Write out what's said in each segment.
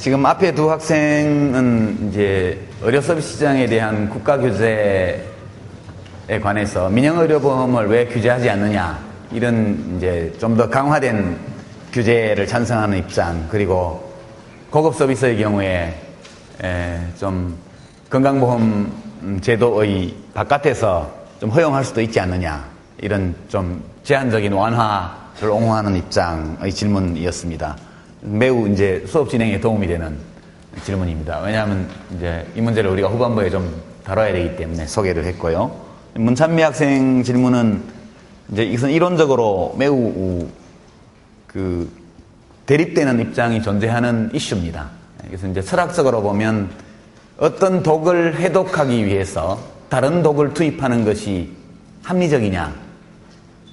지금 앞에 두 학생은 이제 의료 서비스 시장에 대한 국가 규제에 관해서 민영의료보험을 왜 규제하지 않느냐, 이런 이제 좀 더 강화된 규제를 찬성하는 입장, 그리고 고급 서비스의 경우에 좀 건강보험 제도의 바깥에서 좀 허용할 수도 있지 않느냐, 이런 좀 제한적인 완화를 옹호하는 입장의 질문이었습니다. 매우 이제 수업 진행에 도움이 되는 질문입니다. 왜냐하면 이제 이 문제를 우리가 후반부에 좀 다뤄야 되기 때문에 소개를 했고요. 문찬미 학생 질문은 이제 이것은 이론적으로 매우 대립되는 입장이 존재하는 이슈입니다. 그래서 이제 철학적으로 보면 어떤 독을 해독하기 위해서 다른 독을 투입하는 것이 합리적이냐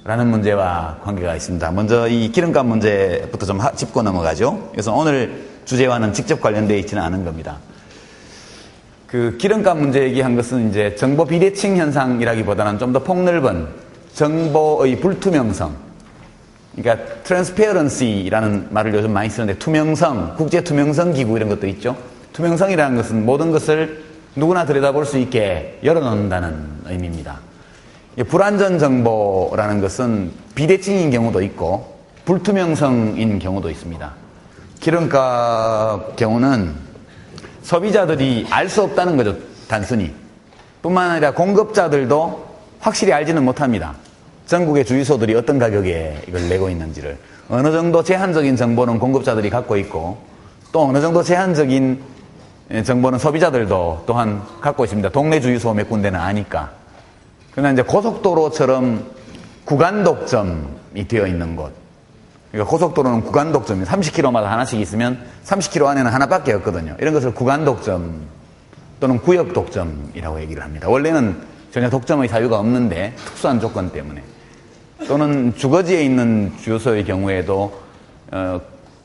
라는 문제와 관계가 있습니다. 먼저 이 기름값 문제부터 좀 짚고 넘어가죠. 그래서 오늘 주제와는 직접 관련되어 있지는 않은 겁니다. 그 기름값 문제 얘기한 것은 이제 정보 비대칭 현상이라기보다는 좀 더 폭넓은 정보의 불투명성, 그러니까 transparency라는 말을 요즘 많이 쓰는데, 투명성, 국제 투명성 기구 이런 것도 있죠. 투명성이라는 것은 모든 것을 누구나 들여다볼 수 있게 열어놓는다는 의미입니다. 불완전 정보라는 것은 비대칭인 경우도 있고 불투명성인 경우도 있습니다. 기름값 경우는 소비자들이 알 수 없다는 거죠, 단순히. 뿐만 아니라 공급자들도 확실히 알지는 못합니다. 전국의 주유소들이 어떤 가격에 이걸 내고 있는지를. 어느 정도 제한적인 정보는 공급자들이 갖고 있고, 또 어느 정도 제한적인 정보는 소비자들도 또한 갖고 있습니다. 동네 주유소 몇 군데는 아니까. 그러나 이제 고속도로처럼 구간 독점이 되어 있는 곳. 그러니까 고속도로는 구간 독점이 30km마다 하나씩 있으면 30km 안에는 하나밖에 없거든요. 이런 것을 구간 독점 또는 구역 독점이라고 얘기를 합니다. 원래는 전혀 독점의 사유가 없는데 특수한 조건 때문에. 또는 주거지에 있는 주유소의 경우에도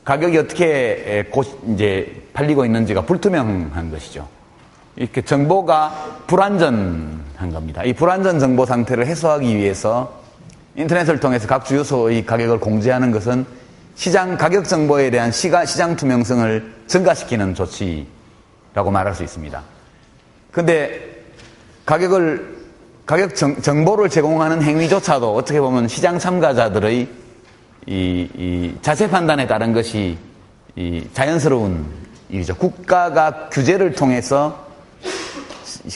가격이 어떻게 이제 팔리고 있는지가 불투명한 것이죠. 이렇게 정보가 불완전한 겁니다. 이 불완전 정보 상태를 해소하기 위해서 인터넷을 통해서 각 주유소의 가격을 공지하는 것은 시장 가격 정보에 대한 시장 투명성을 증가시키는 조치라고 말할 수 있습니다. 근데 가격 정보를 제공하는 행위조차도 어떻게 보면 시장 참가자들의 이 자세 판단에 따른 것이 자연스러운 일이죠. 국가가 규제를 통해서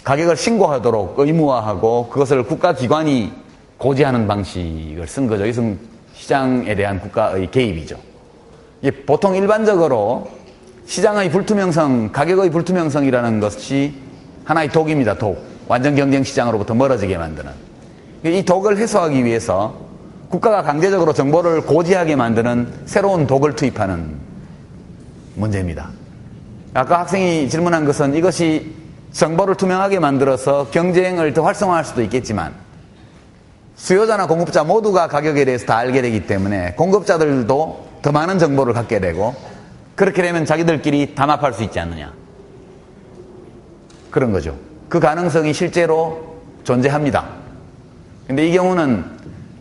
가격을 신고하도록 의무화하고 그것을 국가기관이 고지하는 방식을 쓴 거죠. 이것은 시장에 대한 국가의 개입이죠. 보통 일반적으로 시장의 불투명성, 가격의 불투명성이라는 것이 하나의 독입니다. 독. 완전 경쟁 시장으로부터 멀어지게 만드는. 이 독을 해소하기 위해서 국가가 강제적으로 정보를 고지하게 만드는 새로운 독을 투입하는 문제입니다. 아까 학생이 질문한 것은 이것이 정보를 투명하게 만들어서 경쟁을 더 활성화할 수도 있겠지만 수요자나 공급자 모두가 가격에 대해서 다 알게 되기 때문에 공급자들도 더 많은 정보를 갖게 되고 그렇게 되면 자기들끼리 담합할 수 있지 않느냐. 그런 거죠. 그 가능성이 실제로 존재합니다. 근데 이 경우는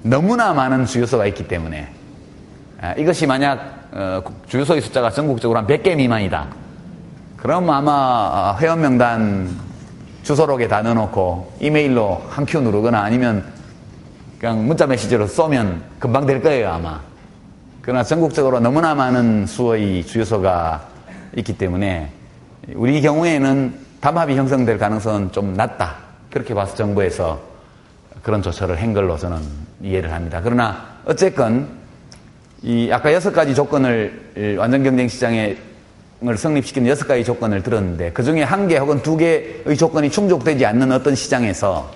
너무나 많은 주유소가 있기 때문에 이것이 만약 주유소의 숫자가 전국적으로 한 100개 미만이다. 그럼 아마 회원 명단 주소록에 다 넣어놓고 이메일로 한 큐 누르거나 아니면 그냥 문자 메시지로 쏘면 금방 될 거예요, 아마. 그러나 전국적으로 너무나 많은 수의 주유소가 있기 때문에 우리 경우에는 담합이 형성될 가능성은 좀 낮다. 그렇게 봐서 정부에서 그런 조처를 한 걸로 저는 이해를 합니다. 그러나 어쨌건 이 아까 6가지 조건을 완전 경쟁 시장에 성립시키는 6가지 조건을 들었는데 그 중에 1개 혹은 2개의 조건이 충족되지 않는 어떤 시장에서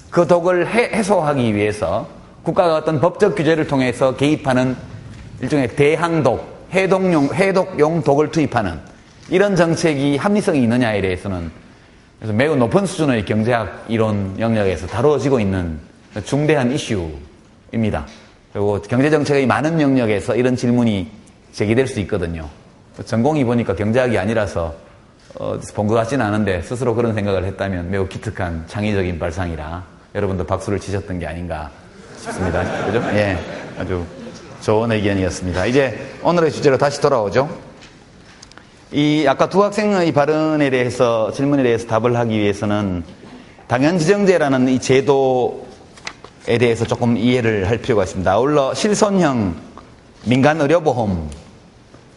그 독을 해소하기 위해서 국가가 어떤 법적 규제를 통해서 개입하는 일종의 대항독, 해독용 독을 투입하는 이런 정책이 합리성이 있느냐에 대해서는 그래서 매우 높은 수준의 경제학 이론 영역에서 다루어지고 있는 중대한 이슈입니다. 그리고 경제정책의 많은 영역에서 이런 질문이 제기될 수 있거든요. 전공이 보니까 경제학이 아니라서 본 것 같지는 않은데 스스로 그런 생각을 했다면 매우 기특한 창의적인 발상이라 여러분도 박수를 치셨던 게 아닌가 싶습니다. 그죠? 예, 아주 좋은 의견이었습니다. 이제 오늘의 주제로 다시 돌아오죠. 이 아까 두 학생의 발언에 대해서 질문에 대해서 답을 하기 위해서는 당연지정제라는 이 제도에 대해서 조금 이해를 할 필요가 있습니다. 아울러 실손형 민간의료보험,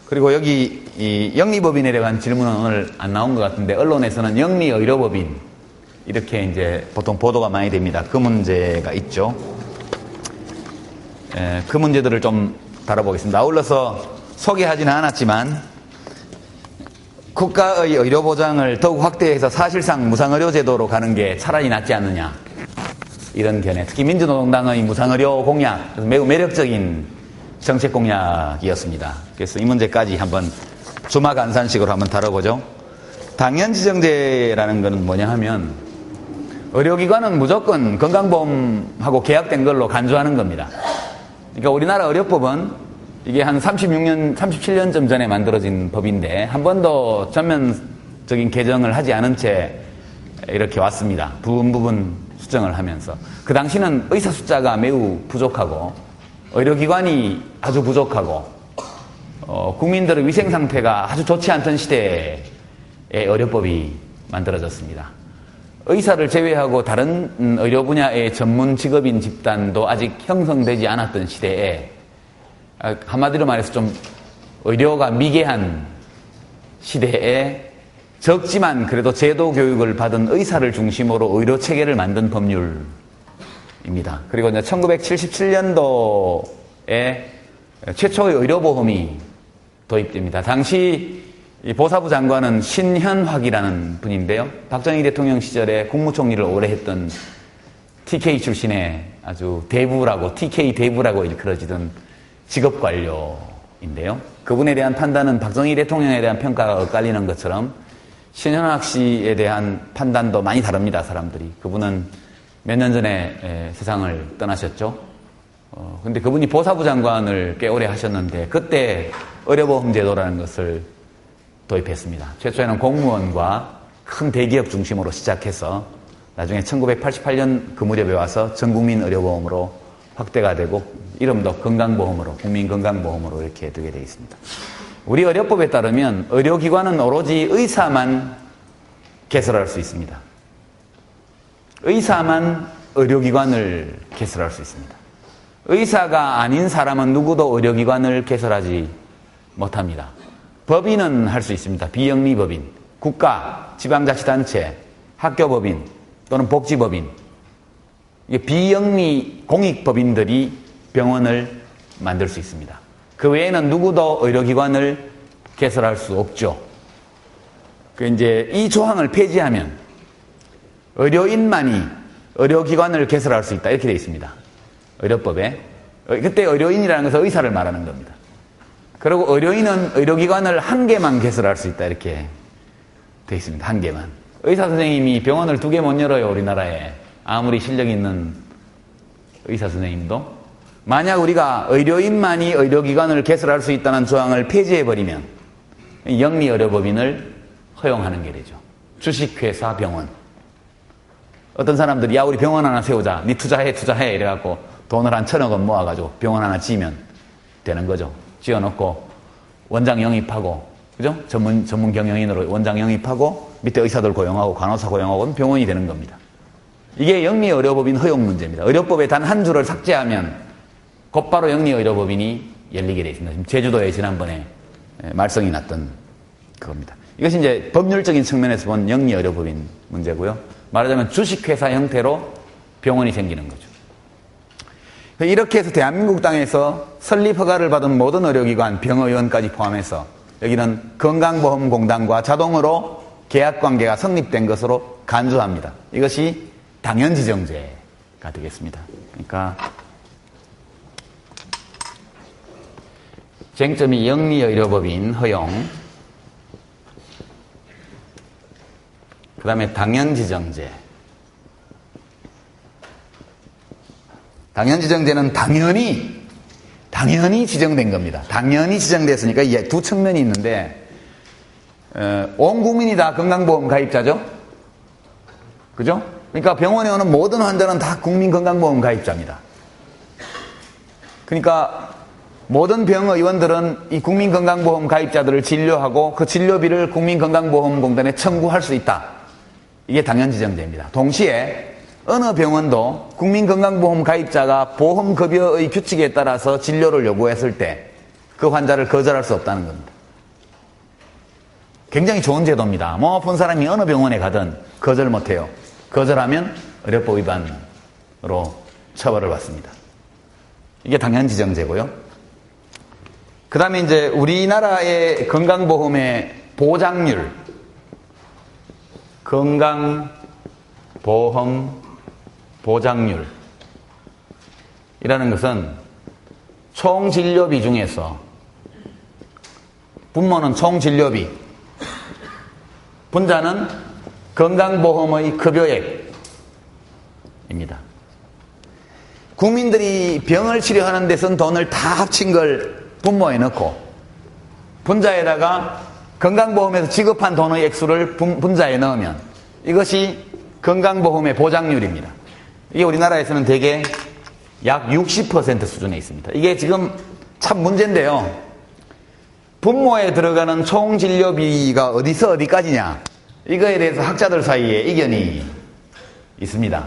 그리고 여기 이 영리법인에 대한 질문은 오늘 안 나온 것 같은데 언론에서는 영리의료법인 이렇게 이제 보통 보도가 많이 됩니다. 그 문제가 있죠. 그 문제들을 좀 다뤄보겠습니다. 아울러서 소개하지는 않았지만 국가의 의료보장을 더욱 확대해서 사실상 무상의료제도로 가는 게 차라리 낫지 않느냐, 이런 견해. 특히 민주노동당의 무상의료 공약, 매우 매력적인 정책 공약이었습니다. 그래서 이 문제까지 한번 주마간산식으로 한번 다뤄보죠. 당연지정제라는 것은 뭐냐 하면 의료기관은 무조건 건강보험하고 계약된 걸로 간주하는 겁니다. 그러니까 우리나라 의료법은 이게 한 37년쯤 전에 만들어진 법인데 한 번도 전면적인 개정을 하지 않은 채 이렇게 왔습니다. 부분 수정을 하면서. 그 당시는 의사 숫자가 매우 부족하고 의료기관이 아주 부족하고 국민들의 위생 상태가 아주 좋지 않던 시대에 의료법이 만들어졌습니다. 의사를 제외하고 다른 의료 분야의 전문 직업인 집단도 아직 형성되지 않았던 시대에, 한마디로 말해서 좀 의료가 미개한 시대에 적지만 그래도 제도 교육을 받은 의사를 중심으로 의료 체계를 만든 법률입니다. 그리고 이제 1977년도에 최초의 의료보험이 도입됩니다. 당시 이 보사부 장관은 신현확이라는 분인데요. 박정희 대통령 시절에 국무총리를 오래 했던 TK 출신의 아주 대부라고, TK 대부라고 일컬어지던 직업관료인데요. 그분에 대한 판단은 박정희 대통령에 대한 평가가 엇갈리는 것처럼 신현확 씨에 대한 판단도 많이 다릅니다, 사람들이. 그분은 몇 년 전에 세상을 떠나셨죠. 근데 그분이 보사부 장관을 꽤 오래 하셨는데 그때 의료보험제도라는 것을 도입했습니다. 최초에는 공무원과 큰 대기업 중심으로 시작해서 나중에 1988년 그 무렵에 와서 전국민 의료보험으로 확대가 되고 이름도 건강보험으로, 국민건강보험으로 이렇게 되게 되어 있습니다. 우리 의료법에 따르면 의료기관은 오로지 의사만 개설할 수 있습니다. 의사만 의료기관을 개설할 수 있습니다. 의사가 아닌 사람은 누구도 의료기관을 개설하지 못합니다. 법인은 할 수 있습니다. 비영리법인, 국가, 지방자치단체, 학교법인 또는 복지법인. 이게 비영리 공익법인들이 병원을 만들 수 있습니다. 그 외에는 누구도 의료기관을 개설할 수 없죠. 이제 이 조항을 폐지하면 의료인만이 의료기관을 개설할 수 있다, 이렇게 되어 있습니다. 의료법에. 그때 의료인이라는 것은 의사를 말하는 겁니다. 그리고 의료인은 의료기관을 한 개만 개설할 수 있다, 이렇게 되어 있습니다. 한 개만. 의사 선생님이 병원을 2개 못 열어요, 우리나라에. 아무리 실력 있는 의사 선생님도. 만약 우리가 의료인만이 의료기관을 개설할 수 있다는 조항을 폐지해버리면 영리의료법인을 허용하는 게 되죠. 주식회사 병원. 어떤 사람들이 야 우리 병원 하나 세우자. 니 투자해 이래갖고 돈을 한 1,000억 원 모아가지고 병원 하나 지으면 되는 거죠. 지어놓고 원장 영입하고, 그죠? 전문 경영인으로 원장 영입하고 밑에 의사들 고용하고 간호사 고용하고 병원이 되는 겁니다. 이게 영리의료법인 허용 문제입니다. 의료법에 단 한 줄을 삭제하면 곧바로 영리의료법인이 열리게 되어 있습니다. 지금 제주도에 지난번에 말썽이 났던 그겁니다. 이것이 이제 법률적인 측면에서 본 영리의료법인 문제고요. 말하자면 주식회사 형태로 병원이 생기는 거죠. 이렇게 해서 대한민국 땅에서 설립 허가를 받은 모든 의료기관, 병의원까지 포함해서 여기는 건강보험공단과 자동으로 계약관계가 성립된 것으로 간주합니다. 이것이 당연지정제가 되겠습니다. 그러니까 쟁점이 영리의료법인 허용, 그 다음에 당연지정제. 당연지정제는 당연히 지정된 겁니다. 당연히 지정됐으니까 이게 두 측면이 있는데, 온 국민이 다 건강보험 가입자죠? 그죠? 그러니까 병원에 오는 모든 환자는 다 국민건강보험 가입자입니다. 그러니까 모든 병의원들은 이 국민건강보험 가입자들을 진료하고 그 진료비를 국민건강보험공단에 청구할 수 있다. 이게 당연지정제입니다. 동시에 어느 병원도 국민건강보험 가입자가 보험급여의 규칙에 따라서 진료를 요구했을 때 그 환자를 거절할 수 없다는 겁니다. 굉장히 좋은 제도입니다. 몸 아픈 사람이 어느 병원에 가든 거절 못해요. 거절하면 의료법 위반으로 처벌을 받습니다. 이게 당연지정제고요. 그 다음에 이제 우리나라의 건강보험의 보장률, 건강보험 보장률이라는 것은 총진료비 중에서 분모는 총진료비, 분자는 건강보험의 급여액입니다. 국민들이 병을 치료하는 데 쓴 돈을 다 합친 걸 분모에 넣고 분자에다가 건강보험에서 지급한 돈의 액수를 분자에 넣으면 이것이 건강보험의 보장률입니다. 이게 우리나라에서는 대개 약 60% 수준에 있습니다. 이게 지금 참 문제인데요. 분모에 들어가는 총진료비가 어디서 어디까지냐, 이거에 대해서 학자들 사이에 이견이 있습니다.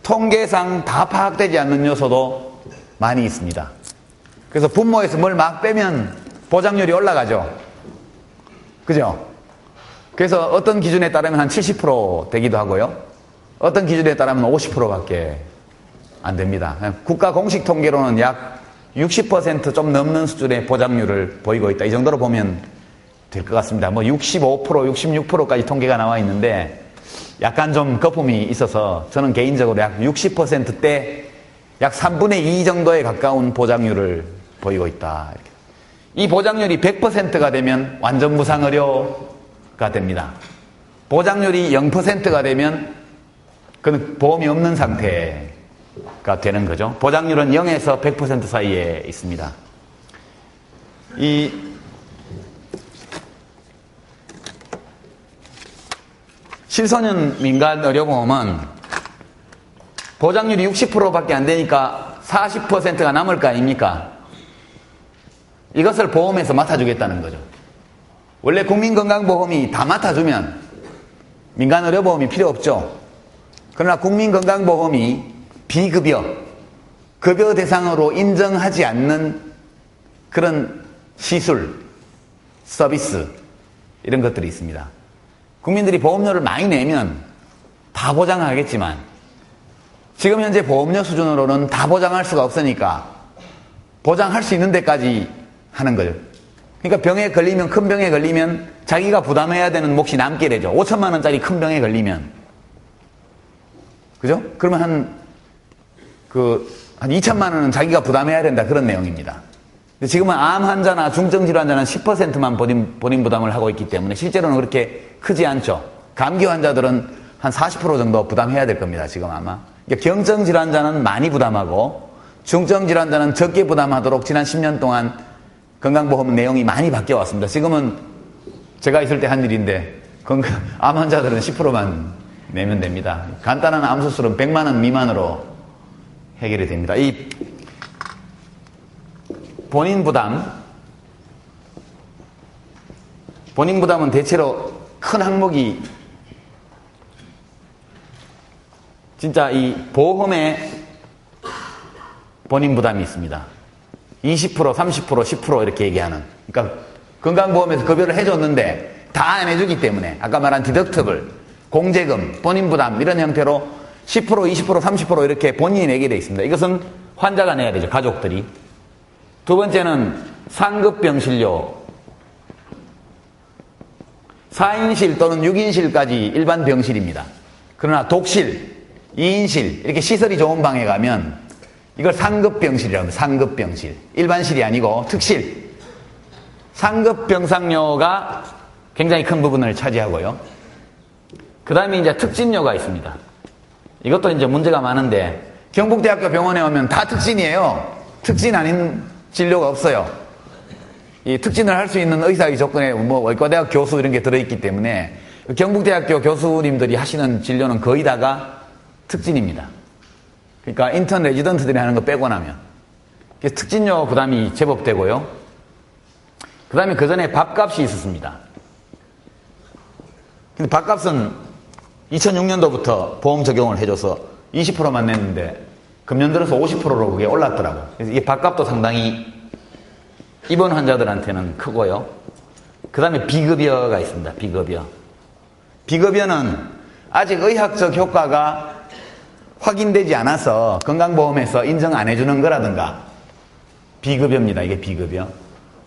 통계상 다 파악되지 않는 요소도 많이 있습니다. 그래서 분모에서 뭘 막 빼면 보장률이 올라가죠. 그죠? 그래서 어떤 기준에 따르면 한 70% 되기도 하고요. 어떤 기준에 따르면 50%밖에 안 됩니다. 국가 공식 통계로는 약 60% 좀 넘는 수준의 보장률을 보이고 있다. 이 정도로 보면 될 것 같습니다. 뭐 65%, 66%까지 통계가 나와 있는데 약간 좀 거품이 있어서 저는 개인적으로 약 60%대 약 3분의 2 정도에 가까운 보장률을 보이고 있다. 이렇게. 이 보장률이 100%가 되면 완전 무상의료가 됩니다. 보장률이 0%가 되면 그건 보험이 없는 상태가 되는 거죠. 보장률은 0에서 100% 사이에 있습니다. 이 실소년 민간의료보험은 보장률이 60%밖에 안 되니까 40%가 남을 거 아닙니까? 이것을 보험에서 맡아주겠다는 거죠. 원래 국민건강보험이 다 맡아주면 민간의료보험이 필요 없죠. 그러나 국민건강보험이 비급여, 급여 대상으로 인정하지 않는 그런 시술, 서비스 이런 것들이 있습니다. 국민들이 보험료를 많이 내면 다 보장하겠지만 지금 현재 보험료 수준으로는 다 보장할 수가 없으니까 보장할 수 있는 데까지 하는 거죠. 그러니까 병에 걸리면, 큰 병에 걸리면 자기가 부담해야 되는 몫이 남게 되죠. 5천만 원짜리 큰 병에 걸리면. 그죠? 그러면 한 2천만 원은 자기가 부담해야 된다. 그런 내용입니다. 지금은 암 환자나 중증 질환자는 10%만 본인 부담을 하고 있기 때문에 실제로는 그렇게 크지 않죠. 감기 환자들은 한 40% 정도 부담해야 될 겁니다. 지금 아마. 그러니까 경증 질환자는 많이 부담하고 중증 질환자는 적게 부담하도록 지난 10년 동안 건강보험 내용이 많이 바뀌어 왔습니다. 지금은 제가 있을 때 한 일인데 암 환자들은 10%만 내면 됩니다. 간단한 암 수술은 100만 원 미만으로 해결이 됩니다. 이 본인 부담은 대체로 큰 항목이 진짜 이 보험에 본인 부담이 있습니다. 20%, 30%, 10% 이렇게 얘기하는. 그러니까 건강보험에서 급여를 해줬는데 다 안 해주기 때문에 아까 말한 디덕터블, 공제금, 본인 부담 이런 형태로 10%, 20%, 30% 이렇게 본인이 내게 돼 있습니다. 이것은 환자가 내야 되죠. 가족들이. 두 번째는 상급병실료. 4인실 또는 6인실까지 일반 병실입니다. 그러나 독실, 2인실 이렇게 시설이 좋은 방에 가면 이걸 상급병실이라고 합니다. 상급병실. 일반실이 아니고 특실. 상급병상료가 굉장히 큰 부분을 차지하고요. 그 다음에 이제 특진료가 있습니다. 이것도 이제 문제가 많은데 경북대학교 병원에 오면 다 특진이에요. 특진 아닌 진료가 없어요. 이 특진을 할 수 있는 의사의 조건에 뭐 의과대학 교수 이런 게 들어있기 때문에 경북대학교 교수님들이 하시는 진료는 거의 다가 특진입니다. 그러니까 인턴 레지던트들이 하는 거 빼고 나면 그래서 특진료 부담이 제법 되고요. 그 다음에 그 전에 밥값이 있었습니다. 근데 밥값은 2006년도부터 보험 적용을 해줘서 20%만 냈는데 금년 들어서 50%로 그게 올랐더라고. 그래서 이게 밥값도 상당히 입원 환자들한테는 크고요. 그 다음에 비급여가 있습니다. 비급여. 비급여는 아직 의학적 효과가 확인되지 않아서 건강보험에서 인정 안 해주는 거라든가 비급여입니다. 이게 비급여.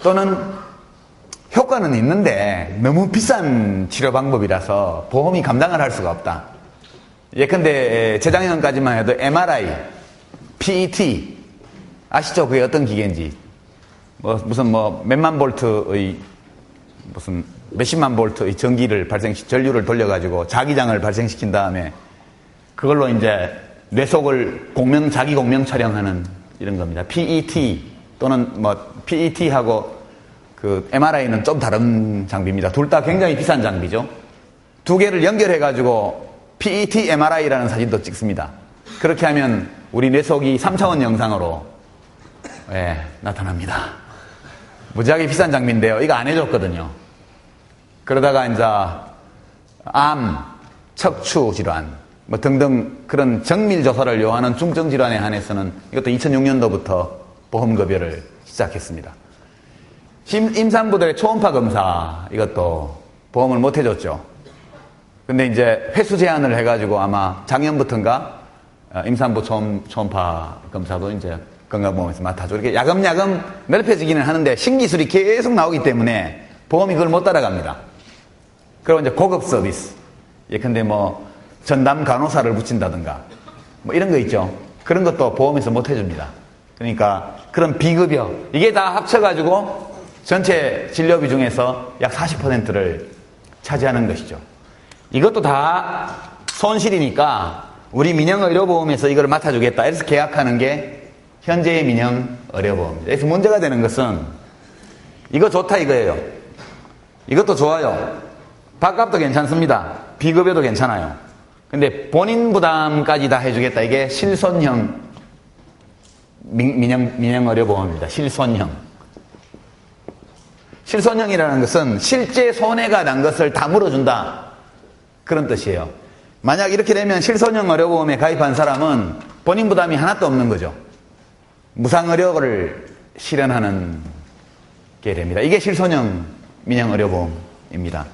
또는 효과는 있는데 너무 비싼 치료 방법이라서 보험이 감당을 할 수가 없다. 예컨대 재작년까지만 해도 MRI, PET 아시죠? 그게 어떤 기계인지 무슨 몇만 볼트의 무슨 몇십만 볼트의 전기를 전류를 돌려가지고 자기장을 발생시킨 다음에 그걸로 이제 뇌속을 자기 공명 촬영하는 이런 겁니다. PET 또는 PET하고 그 MRI는 좀 다른 장비입니다. 둘 다 굉장히 비싼 장비죠. 두 개를 연결해가지고 PET MRI라는 사진도 찍습니다. 그렇게 하면 우리 뇌속이 3차원 영상으로 나타납니다. 무지하게 비싼 장비인데요. 이거 안 해줬거든요. 그러다가 이제 암, 척추 질환 등등 그런 정밀 조사를 요하는 중증 질환에 한해서는 이것도 2006년도부터 보험급여를 시작했습니다. 임산부들의 초음파 검사 이것도 보험을 못 해줬죠. 근데 이제 횟수 제한을 해가지고 아마 작년부터인가 임산부 초음파 검사도 이제 건강보험에서 맡아줘. 이렇게 야금야금 넓혀지기는 하는데 신기술이 계속 나오기 때문에 보험이 그걸 못 따라갑니다. 그리고 이제 고급 서비스. 예컨대 전담 간호사를 붙인다든가 이런 거 있죠. 그런 것도 보험에서 못 해줍니다. 그러니까 그런 비급여 이게 다 합쳐가지고 전체 진료비 중에서 약 40%를 차지하는 것이죠. 이것도 다 손실이니까 우리 민영의료보험에서 이걸 맡아주겠다. 이래서 계약하는 게 현재의 민영의료보험입니다. 그래서 문제가 되는 것은 이거 좋다 이거예요. 이것도 좋아요. 밥값도 괜찮습니다. 비급여도 괜찮아요. 근데 본인 부담까지 다 해주겠다. 이게 실손형 민영의료보험입니다. 실손형. 실손형이라는 것은 실제 손해가 난 것을 다 물어준다. 그런 뜻이에요. 만약 이렇게 되면 실손형 의료보험에 가입한 사람은 본인 부담이 하나도 없는 거죠. 무상의료를 실현하는 게 됩니다. 이게 실손형 민영의료보험입니다.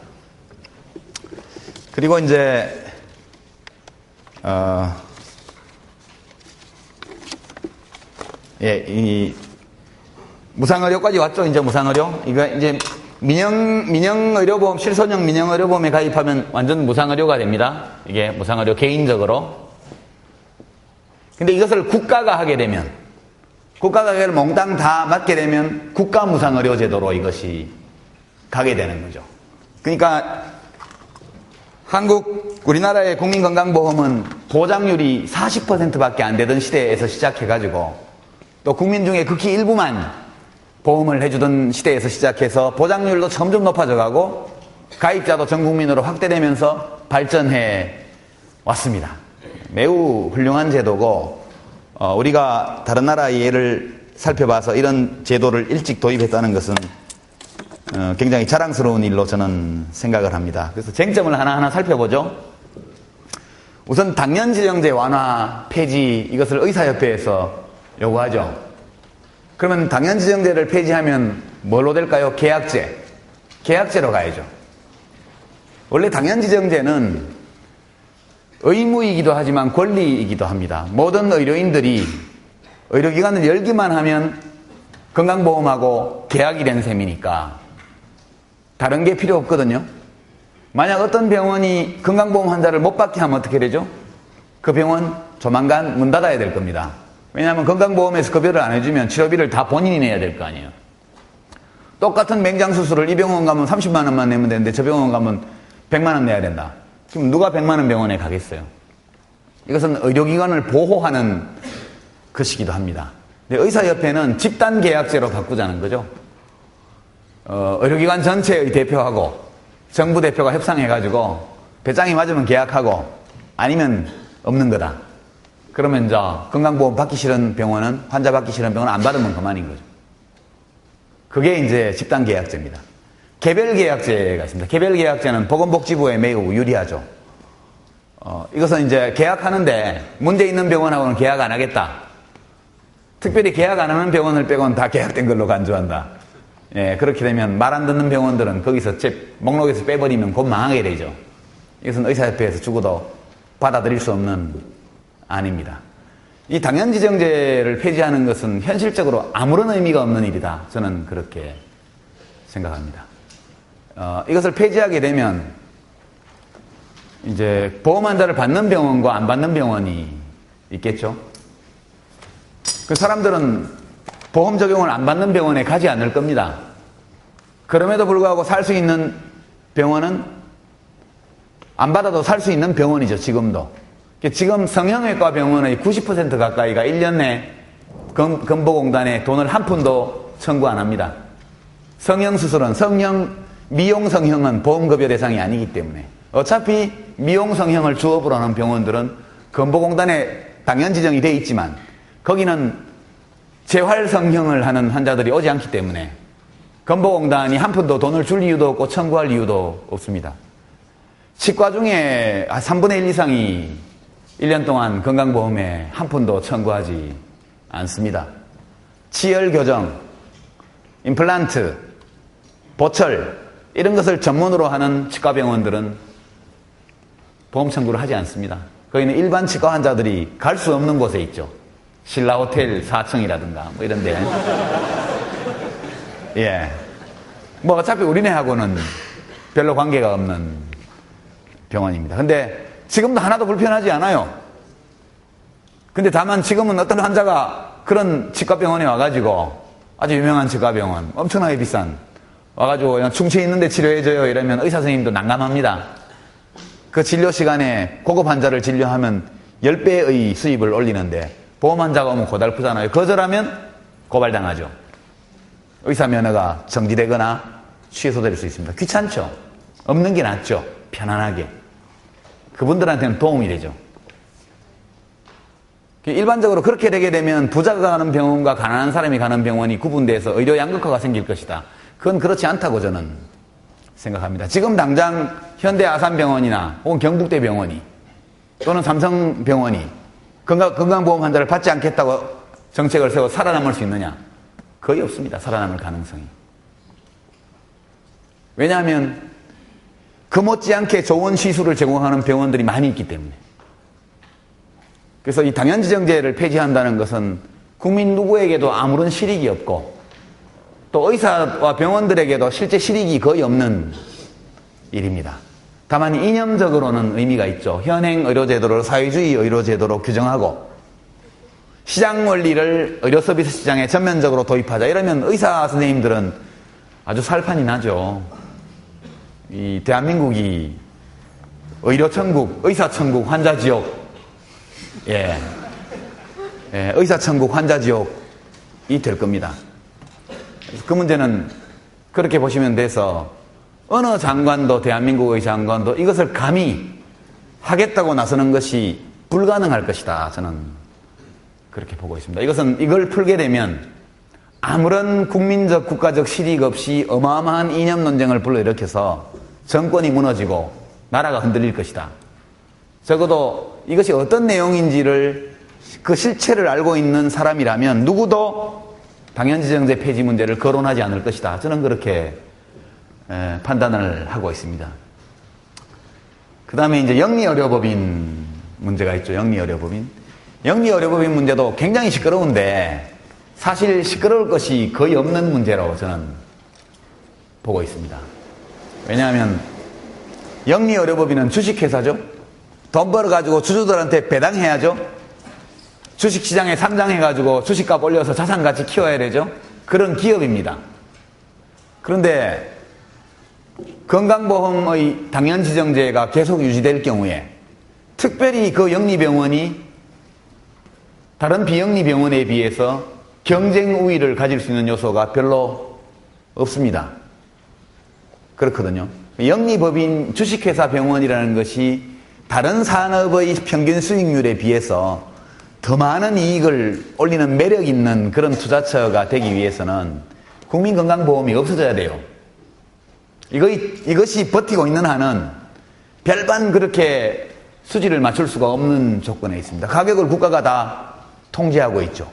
그리고 이제 이 무상의료까지 왔죠. 이제 무상의료. 이거 이제 민영의료보험, 실손형 민영의료보험에 가입하면 완전 무상의료가 됩니다. 이게 무상의료 개인적으로. 근데 이것을 국가가 하게 되면, 국가가 이걸 몽땅 다 맡게 되면 국가 무상의료 제도로 이것이 가게 되는 거죠. 그러니까 우리나라의 국민건강보험은 보장률이 40%밖에 안 되던 시대에서 시작해가지고 또 국민 중에 극히 일부만 보험을 해주던 시대에서 시작해서 보장률도 점점 높아져가고 가입자도 전 국민으로 확대되면서 발전해 왔습니다. 매우 훌륭한 제도고 우리가 다른 나라의 예를 살펴봐서 이런 제도를 일찍 도입했다는 것은 굉장히 자랑스러운 일로 저는 생각을 합니다. 그래서 쟁점을 하나하나 살펴보죠. 우선 당연지정제 완화 폐지 이것을 의사협회에서 요구하죠. 그러면 당연지정제를 폐지하면 뭘로 될까요? 계약제로 가야죠. 원래 당연지정제는 의무이기도 하지만 권리이기도 합니다. 모든 의료인들이 의료기관을 열기만 하면 건강보험하고 계약이 된 셈이니까 다른 게 필요 없거든요. 만약 어떤 병원이 건강보험 환자를 못 받게 하면 어떻게 되죠? 그 병원 조만간 문 닫아야 될 겁니다. 왜냐하면 건강보험에서 급여를 안 해주면 치료비를 다 본인이 내야 될 거 아니에요. 똑같은 맹장수술을 이 병원 가면 30만 원만 내면 되는데 저 병원 가면 100만 원 내야 된다. 그럼 누가 100만 원 병원에 가겠어요? 이것은 의료기관을 보호하는 것이기도 합니다. 근데 의사협회는 집단계약제로 바꾸자는 거죠. 의료기관 전체의 대표하고 정부 대표가 협상해가지고 배짱이 맞으면 계약하고 아니면 없는 거다. 그러면 이제 건강보험 받기 싫은 병원은, 환자 받기 싫은 병원은 안 받으면 그만인 거죠. 그게 이제 집단계약제입니다. 개별계약제가 있습니다. 개별계약제는 보건복지부에 매우 유리하죠. 이것은 이제 계약하는데 문제 있는 병원하고는 계약 안 하겠다. 특별히 계약 안 하는 병원을 빼고는 다 계약된 걸로 간주한다. 예, 그렇게 되면 말 안 듣는 병원들은 거기서 목록에서 빼버리면 곧 망하게 되죠. 이것은 의사협회에서 죽어도 받아들일 수 없는 안입니다. 이 당연지정제를 폐지하는 것은 현실적으로 아무런 의미가 없는 일이다. 저는 그렇게 생각합니다. 이것을 폐지하게 되면 이제 보험 환자를 받는 병원과 안 받는 병원이 있겠죠. 그 사람들은 보험 적용을 안 받는 병원에 가지 않을 겁니다. 그럼에도 불구하고 살 수 있는 병원은 안 받아도 살 수 있는 병원이죠. 지금도. 지금 성형외과 병원의 90% 가까이가 1년 내 건보공단에 돈을 한 푼도 청구 안 합니다. 성형수술은 미용 성형은 보험급여 대상이 아니기 때문에 어차피 미용 성형을 주업으로 하는 병원들은 건보공단에 당연 지정이 돼 있지만 거기는 재활 성형을 하는 환자들이 오지 않기 때문에 건보공단이 한 푼도 돈을 줄 이유도 없고 청구할 이유도 없습니다. 치과 중에 3분의 1 이상이 1년 동안 건강보험에 한 푼도 청구하지 않습니다. 치열 교정, 임플란트, 보철 이런 것을 전문으로 하는 치과병원들은 보험 청구를 하지 않습니다. 거기는 일반 치과 환자들이 갈 수 없는 곳에 있죠. 신라호텔 4층이라든가 뭐 이런 데. 예. 뭐 어차피 우리네하고는 별로 관계가 없는 병원입니다. 근데 지금도 하나도 불편하지 않아요. 근데 다만 지금은 어떤 환자가 그런 치과병원에 와가지고 아주 유명한 치과병원, 엄청나게 비싼 와가지고 그냥 충치 있는데 치료해줘요 이러면 의사 선생님도 난감합니다. 그 진료 시간에 고급 환자를 진료하면 10배의 수입을 올리는데 보험 환자가 오면 고달프잖아요. 거절하면 고발당하죠. 의사 면허가 정지되거나 취소될 수 있습니다. 귀찮죠? 없는 게 낫죠. 편안하게. 그분들한테는 도움이 되죠. 일반적으로 그렇게 되게 되면 부자가 가는 병원과 가난한 사람이 가는 병원이 구분돼서 의료 양극화가 생길 것이다. 그건 그렇지 않다고 저는 생각합니다. 지금 당장 현대 아산병원이나 혹은 경북대병원이 또는 삼성병원이 건강보험 환자를 받지 않겠다고 정책을 세워 살아남을 수 있느냐? 거의 없습니다. 살아남을 가능성이. 왜냐하면 그 못지않게 좋은 시술을 제공하는 병원들이 많이 있기 때문에. 그래서 이 당연지정제를 폐지한다는 것은 국민 누구에게도 아무런 실익이 없고 또 의사와 병원들에게도 실제 실익이 거의 없는 일입니다. 다만 이념적으로는 의미가 있죠. 현행 의료제도를 사회주의 의료제도로 규정하고 시장 원리를 의료 서비스 시장에 전면적으로 도입하자. 이러면 의사 선생님들은 아주 살판이 나죠. 이 대한민국이 의료천국, 의사천국, 환자지옥, 의사천국, 환자지옥이 될 겁니다. 그 문제는 그렇게 보시면 돼서 어느 장관도 대한민국의 장관도 이것을 감히 하겠다고 나서는 것이 불가능할 것이다. 저는 그렇게 보고 있습니다. 이걸 풀게 되면 아무런 국민적 국가적 실익 없이 어마어마한 이념 논쟁을 불러일으켜서 정권이 무너지고 나라가 흔들릴 것이다. 적어도 이것이 어떤 내용인지를 그 실체를 알고 있는 사람이라면 누구도 당연지정제 폐지 문제를 거론하지 않을 것이다. 저는 그렇게 판단을 하고 있습니다. 그 다음에 이제 영리의료법인 문제가 있죠. 영리의료법인. 영리의료법인 문제도 굉장히 시끄러운데 사실 시끄러울 것이 거의 없는 문제라고 저는 보고 있습니다. 왜냐하면 영리의료법인은 주식회사죠. 돈 벌어가지고 주주들한테 배당해야죠. 주식시장에 상장해가지고 주식값 올려서 자산가치 키워야 되죠. 그런 기업입니다. 그런데 건강보험의 당연지정제가 계속 유지될 경우에 특별히 그 영리병원이 다른 비영리병원에 비해서 경쟁 우위를 가질 수 있는 요소가 별로 없습니다. 그렇거든요. 영리법인 주식회사 병원이라는 것이 다른 산업의 평균 수익률에 비해서 더 많은 이익을 올리는 매력 있는 그런 투자처가 되기 위해서는 국민건강보험이 없어져야 돼요. 이것이 버티고 있는 한은 별반 그렇게 수지를 맞출 수가 없는 조건에 있습니다. 가격을 국가가 다 통제하고 있죠.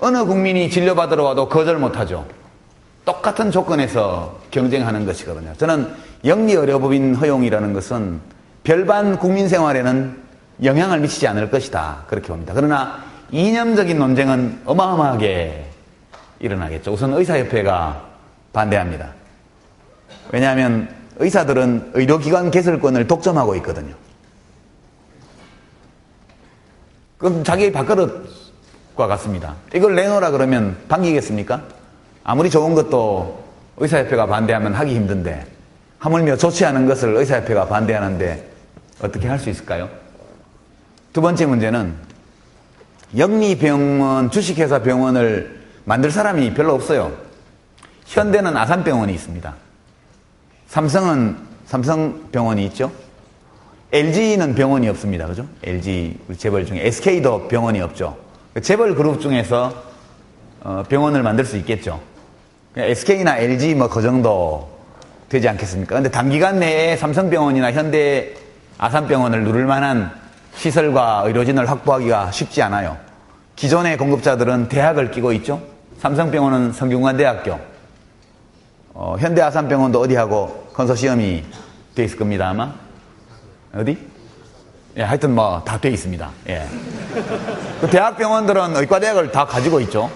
어느 국민이 진료받으러 와도 거절 못하죠. 똑같은 조건에서 경쟁하는 것이거든요. 저는 영리의료법인 허용이라는 것은 별반 국민 생활에는 영향을 미치지 않을 것이다, 그렇게 봅니다. 그러나 이념적인 논쟁은 어마어마하게 일어나겠죠. 우선 의사협회가 반대합니다. 왜냐하면 의사들은 의료기관 개설권을 독점하고 있거든요. 그럼 자기의 밥그릇과 같습니다. 이걸 내놓으라 그러면 반기겠습니까? 아무리 좋은 것도 의사협회가 반대하면 하기 힘든데, 하물며 좋지 않은 것을 의사협회가 반대하는데 어떻게 할 수 있을까요? 두 번째 문제는 영리병원, 주식회사 병원을 만들 사람이 별로 없어요. 현대는 아산병원이 있습니다. 삼성은 삼성병원이 있죠. LG는 병원이 없습니다. 그죠? LG 재벌 중에 SK도 병원이 없죠. 재벌 그룹 중에서 병원을 만들 수 있겠죠. SK나 LG 뭐 그 정도 되지 않겠습니까? 근데 단기간 내에 삼성병원이나 현대 아산병원을 누를 만한 시설과 의료진을 확보하기가 쉽지 않아요. 기존의 공급자들은 대학을 끼고 있죠. 삼성병원은 성균관대학교, 현대 아산병원도 어디하고 컨소시엄이 돼 있을 겁니다, 아마. 어디? 예, 하여튼 뭐 다 돼 있습니다. 예. 그 대학병원들은 의과대학을 다 가지고 있죠.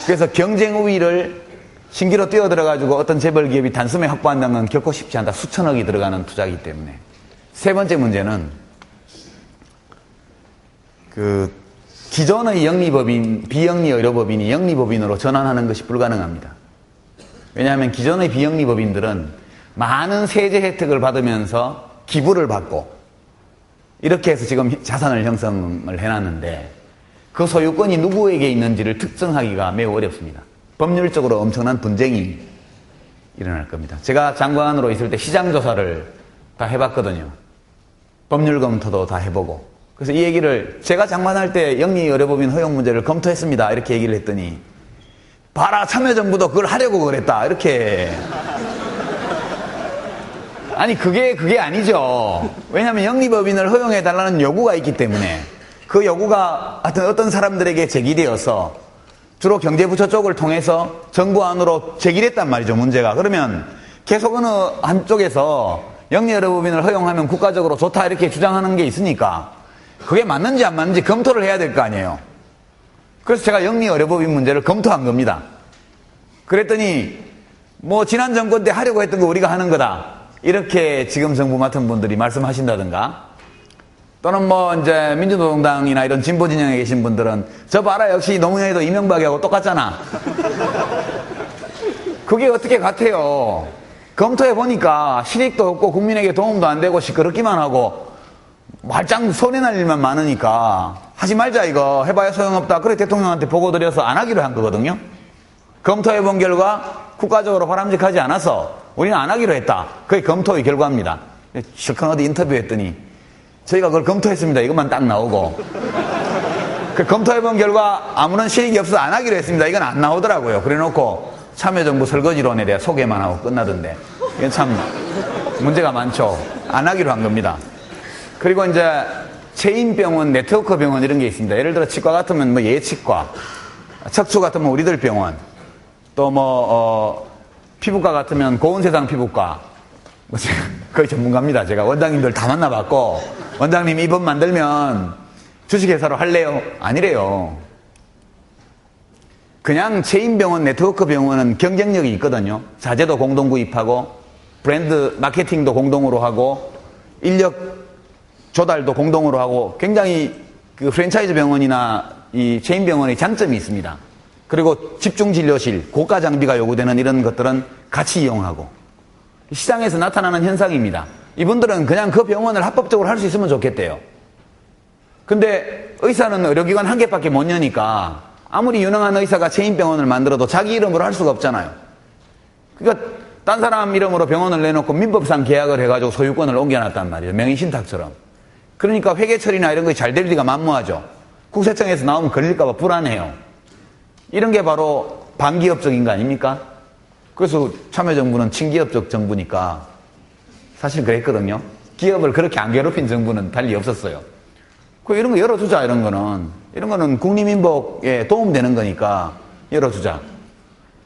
그래서 경쟁 우위를 신기로 뛰어들어가지고 어떤 재벌 기업이 단숨에 확보한다는 건 결코 쉽지 않다. 수천억이 들어가는 투자이기 때문에. 세 번째 문제는 기존의 영리법인, 비영리의료법인이 영리법인으로 전환하는 것이 불가능합니다. 왜냐하면 기존의 비영리법인들은 많은 세제 혜택을 받으면서 기부를 받고 이렇게 해서 지금 자산을 형성을 해놨는데 그 소유권이 누구에게 있는지를 특정하기가 매우 어렵습니다. 법률적으로 엄청난 분쟁이 일어날 겁니다. 제가 장관으로 있을 때 시장조사를 다 해봤거든요. 법률 검토도 다 해보고. 그래서 이 얘기를 제가 장관할 때 영리의료법인 허용 문제를 검토했습니다. 이렇게 얘기를 했더니 봐라, 참여정부도 그걸 하려고 그랬다. 이렇게. 아니 그게 아니죠. 왜냐하면 영리법인을 허용해달라는 요구가 있기 때문에 그 요구가 어떤 사람들에게 제기되어서 주로 경제부처 쪽을 통해서 정부 안으로 제기됐단 말이죠, 문제가. 그러면 계속 어느 한쪽에서 영리의료법인을 허용하면 국가적으로 좋다 이렇게 주장하는 게 있으니까 그게 맞는지 안 맞는지 검토를 해야 될 거 아니에요. 그래서 제가 영리의료법인 문제를 검토한 겁니다. 그랬더니 뭐 지난 정권 때 하려고 했던 거 우리가 하는 거다. 이렇게 지금 정부 맡은 분들이 말씀하신다든가, 또는 뭐 이제 민주노동당이나 이런 진보 진영에 계신 분들은 저 봐라, 역시 노무현이도 이명박이하고 똑같잖아. 그게 어떻게 같아요? 검토해 보니까 실익도 없고 국민에게 도움도 안 되고 시끄럽기만 하고 말짱 손해날 일만 많으니까 하지 말자, 이거 해봐야 소용없다. 그래 대통령한테 보고 드려서 안 하기로 한 거거든요. 검토해 본 결과 국가적으로 바람직하지 않아서 우리는 안 하기로 했다. 그게 검토의 결과입니다. 실컷 어디 인터뷰했더니 저희가 그걸 검토했습니다. 이것만 딱 나오고, 그 검토해본 결과 아무런 실익이 없어서 안 하기로 했습니다. 이건 안 나오더라고요. 그래 놓고 참여정부 설거지론에 대해 소개만 하고 끝나던데, 이건 참 문제가 많죠. 안 하기로 한 겁니다. 그리고 이제 체인병원, 네트워크 병원 이런 게 있습니다. 예를 들어 치과 같으면 뭐 예치과, 척추 같으면 우리들 병원, 또 피부과 같으면 고운세상 피부과, 제가 거의 전문가입니다. 제가 원장님들 다 만나봤고, 원장님 이 법 만들면 주식회사로 할래요? 아니래요. 그냥 체인병원, 네트워크 병원은 경쟁력이 있거든요. 자재도 공동 구입하고, 브랜드 마케팅도 공동으로 하고, 인력 조달도 공동으로 하고, 굉장히 그 프랜차이즈 병원이나 이 체인 병원의 장점이 있습니다. 그리고 집중 진료실, 고가 장비가 요구되는 이런 것들은 같이 이용하고, 시장에서 나타나는 현상입니다. 이분들은 그냥 그 병원을 합법적으로 할 수 있으면 좋겠대요. 근데 의사는 의료기관 한 개밖에 못 여니까 아무리 유능한 의사가 체인병원을 만들어도 자기 이름으로 할 수가 없잖아요. 그러니까 딴 사람 이름으로 병원을 내놓고 민법상 계약을 해가지고 소유권을 옮겨놨단 말이에요. 명의신탁처럼. 그러니까 회계 처리나 이런 것이 잘 될 리가 만무하죠. 국세청에서 나오면 걸릴까봐 불안해요. 이런 게 바로 반기업적인 거 아닙니까? 그래서 참여정부는 친기업적 정부니까 사실 그랬거든요. 기업을 그렇게 안 괴롭힌 정부는 달리 없었어요. 이런 거 열어주자, 이런 거는 국민민복에 도움되는 거니까 열어주자.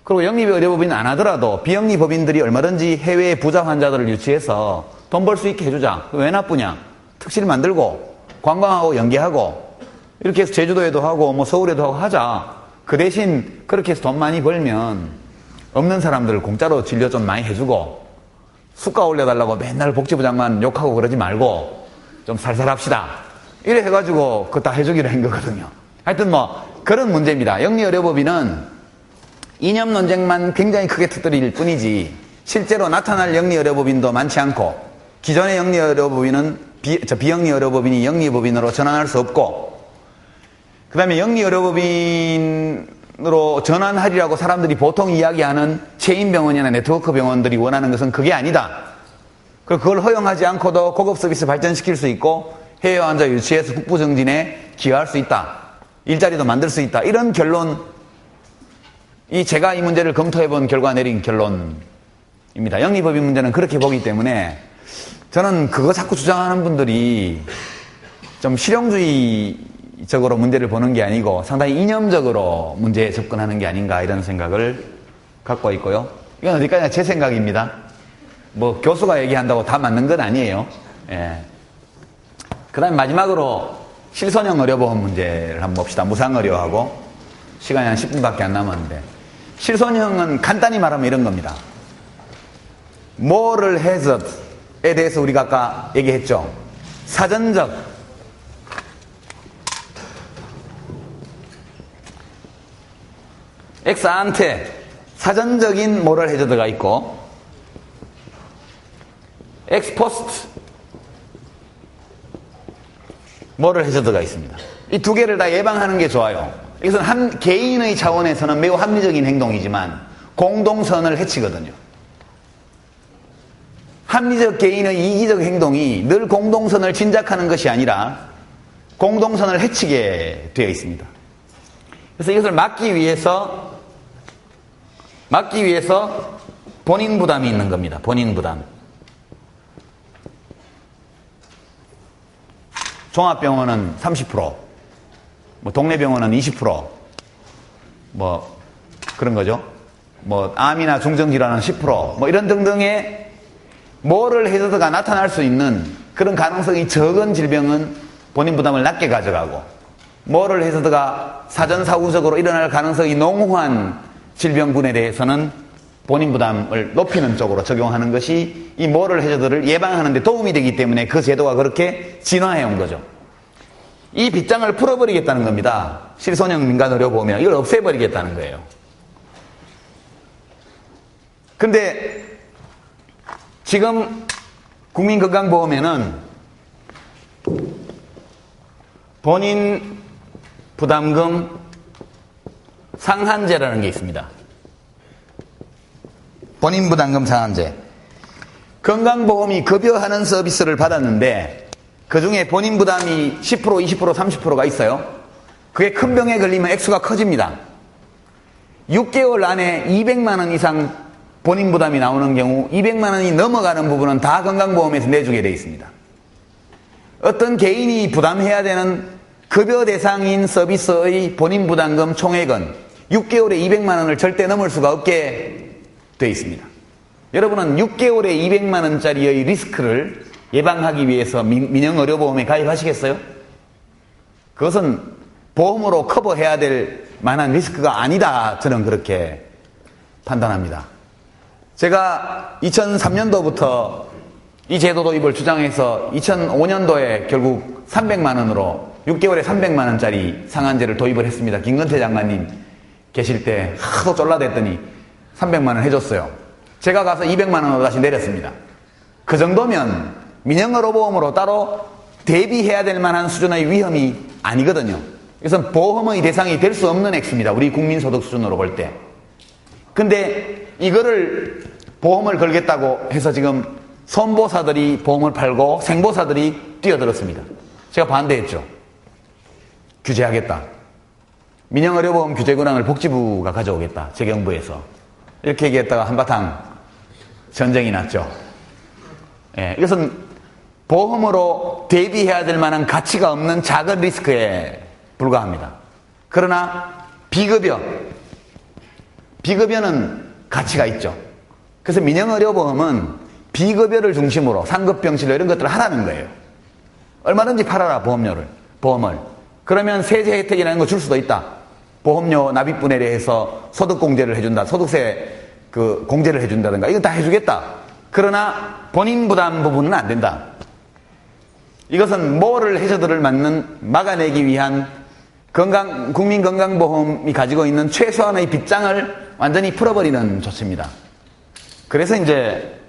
그리고 영리의료법인 안 하더라도 비영리법인들이 얼마든지 해외 부자 환자들을 유치해서 돈 벌 수 있게 해주자. 왜 나쁘냐? 특실 만들고 관광하고 연계하고 이렇게 해서 제주도에도 하고 뭐 서울에도 하고 하자. 그 대신 그렇게 해서 돈 많이 벌면 없는 사람들 공짜로 진료 좀 많이 해주고 수가 올려달라고 맨날 복지부 장관 욕하고 그러지 말고 좀 살살합시다. 이래 해가지고 그거 다 해주기로 한 거거든요. 하여튼 뭐 그런 문제입니다. 영리의료법인은 이념 논쟁만 굉장히 크게 터뜨릴 뿐이지 실제로 나타날 영리의료법인도 많지 않고 기존의 영리의료법인은 비영리의료법인이 영리법인으로 전환할 수 없고 그 다음에 영리의료법인으로 전환하리라고 사람들이 보통 이야기하는 체인병원이나 네트워크 병원들이 원하는 것은 그게 아니다. 그걸 허용하지 않고도 고급 서비스 발전시킬 수 있고 해외 환자 유치해서 국부 정진에 기여할 수 있다. 일자리도 만들 수 있다. 이런 결론, 제가 이 문제를 검토해본 결과 내린 결론입니다. 영리법인 문제는 그렇게 보기 때문에 저는 그거 자꾸 주장하는 분들이 좀 실용주의적으로 문제를 보는 게 아니고 상당히 이념적으로 문제에 접근하는 게 아닌가 이런 생각을 갖고 있고요. 이건 어디까지나 제 생각입니다. 뭐 교수가 얘기한다고 다 맞는 건 아니에요. 예. 그 다음에 마지막으로 실손형 의료보험 문제를 한번 봅시다. 무상의료하고 시간이 한 10분밖에 안 남았는데 실손형은 간단히 말하면 이런 겁니다. moral hazard에 대해서 우리가 아까 얘기했죠. 사전적 엑스안테 사전적인 moral hazard가 있고 엑스포스트 moral hazard가 있습니다. 이 두 개를 다 예방하는 게 좋아요. 이것은 개인의 차원에서는 매우 합리적인 행동이지만 공동선을 해치거든요. 합리적 개인의 이기적 행동이 늘 공동선을 진작하는 것이 아니라 공동선을 해치게 되어 있습니다. 그래서 이것을 막기 위해서 본인 부담이 있는 겁니다. 본인 부담. 종합병원은 30%, 뭐 동네 병원은 20%, 뭐 그런 거죠. 뭐 암이나 중증질환은 10%, 뭐 이런 등등의 모럴 해저드가 나타날 수 있는 그런 가능성이 적은 질병은 본인 부담을 낮게 가져가고 모럴 해저드가 사전사후적으로 일어날 가능성이 농후한 질병군에 대해서는 본인 부담을 높이는 쪽으로 적용하는 것이 이 모럴 해저드를 예방하는 데 도움이 되기 때문에 그 제도가 그렇게 진화해 온 거죠. 이 빗장을 풀어버리겠다는 겁니다. 실손형 민간의료보험이나 이걸 없애버리겠다는 거예요. 근데 지금 국민건강보험에는 본인 부담금 상한제라는 게 있습니다. 본인 부담금 상한제. 건강보험이 급여하는 서비스를 받았는데 그 중에 본인 부담이 10%, 20%, 30%가 있어요. 그게 큰 병에 걸리면 액수가 커집니다. 6개월 안에 200만 원 이상 본인 부담이 나오는 경우 200만 원이 넘어가는 부분은 다 건강보험에서 내주게 되어 있습니다. 어떤 개인이 부담해야 되는 급여 대상인 서비스의 본인 부담금 총액은 6개월에 200만 원을 절대 넘을 수가 없게 되어 있습니다. 여러분은 6개월에 200만 원짜리의 리스크를 예방하기 위해서 민영의료보험에 가입하시겠어요? 그것은 보험으로 커버해야 될 만한 리스크가 아니다. 저는 그렇게 판단합니다. 제가 2003년도부터 이 제도 도입을 주장해서 2005년도에 결국 300만 원으로 6개월에 300만 원짜리 상한제를 도입을 했습니다. 김건태 장관님 계실 때 하도 쫄라댔더니 300만 원 해줬어요. 제가 가서 200만 원으로 다시 내렸습니다. 그 정도면 민영의료보험으로 따로 대비해야 될 만한 수준의 위험이 아니거든요. 그래서 보험의 대상이 될 수 없는 액수입니다. 우리 국민소득 수준으로 볼 때. 근데 이거를 보험을 걸겠다고 해서 지금 선보사들이 보험을 팔고 생보사들이 뛰어들었습니다. 제가 반대했죠. 규제하겠다. 민영의료보험 규제 권한을 복지부가 가져오겠다. 재경부에서. 이렇게 얘기했다가 한바탕 전쟁이 났죠. 예, 이것은 보험으로 대비해야 될 만한 가치가 없는 작은 리스크에 불과합니다. 그러나 비급여는 가치가 있죠. 그래서 민영의료보험은 비급여를 중심으로 상급병실료 이런 것들을 하라는 거예요. 얼마든지 팔아라, 보험을. 그러면 세제 혜택이라는 거 줄 수도 있다. 보험료 납입분에 대해서 소득공제를 해준다. 소득세 공제를 해준다든가. 이건 다 해주겠다. 그러나 본인 부담 부분은 안 된다. 이것은 모ral 해저드를 막아내기 위한 국민건강보험이 가지고 있는 최소한의 빗장을 완전히 풀어버리는 조치입니다. 그래서 이제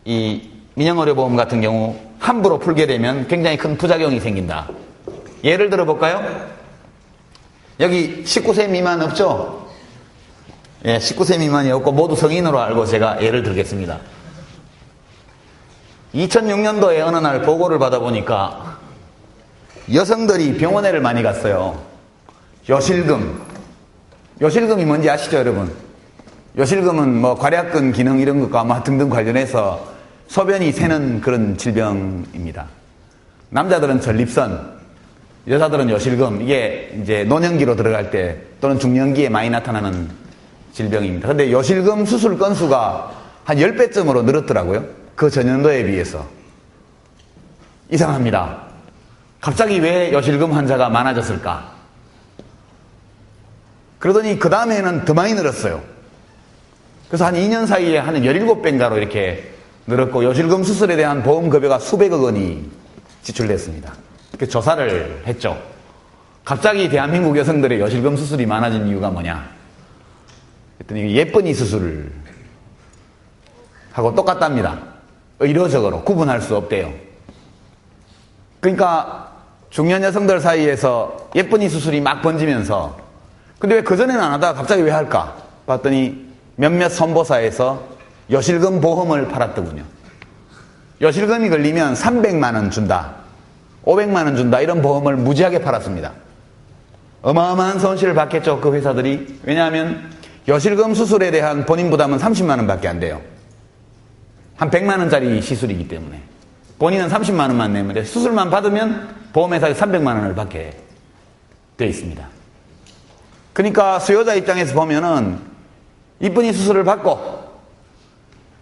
이 민영의료보험 같은 경우 함부로 풀게 되면 굉장히 큰 부작용이 생긴다. 예를 들어 볼까요? 여기 19세 미만 없죠? 예, 19세 미만이 없고 모두 성인으로 알고 제가 예를 들겠습니다. 2006년도에 어느 날 보고를 받아보니까 여성들이 병원에를 많이 갔어요. 요실금이 뭔지 아시죠, 여러분? 요실금은 뭐 괄약근 기능 이런 것과 아마 등등 관련해서 소변이 새는 그런 질병입니다. 남자들은 전립선, 여자들은 요실금. 이게 이제 노년기로 들어갈 때 또는 중년기에 많이 나타나는 질병입니다. 근데 요실금 수술 건수가 한 10배쯤으로 늘었더라고요. 그 전년도에 비해서. 이상합니다. 갑자기 왜 요실금 환자가 많아졌을까? 그러더니 그 다음에는 더 많이 늘었어요. 그래서 한 2년 사이에 한 17배인가로 이렇게 늘었고 요실금 수술에 대한 보험급여가 수백억 원이 지출됐습니다. 이렇게 조사를 했죠. 갑자기 대한민국 여성들의 요실금 수술이 많아진 이유가 뭐냐? 그랬더니 예쁜이 수술을 하고 똑같답니다. 의료적으로 구분할 수 없대요. 그러니까 중년 여성들 사이에서 예쁜이 수술이 막 번지면서 근데 왜 그전에는 안 하다가 갑자기 왜 할까? 봤더니 몇몇 선보사에서 요실금 보험을 팔았더군요. 요실금이 걸리면 300만 원 준다. 500만 원 준다. 이런 보험을 무지하게 팔았습니다. 어마어마한 손실을 받겠죠. 그 회사들이. 왜냐하면 요실금 수술에 대한 본인 부담은 30만 원밖에 안 돼요. 한 100만 원짜리 시술이기 때문에. 본인은 30만 원만 내면 돼. 수술만 받으면 보험회사에 300만 원을 받게 돼 있습니다. 그러니까 수요자 입장에서 보면은 이쁜이 수술을 받고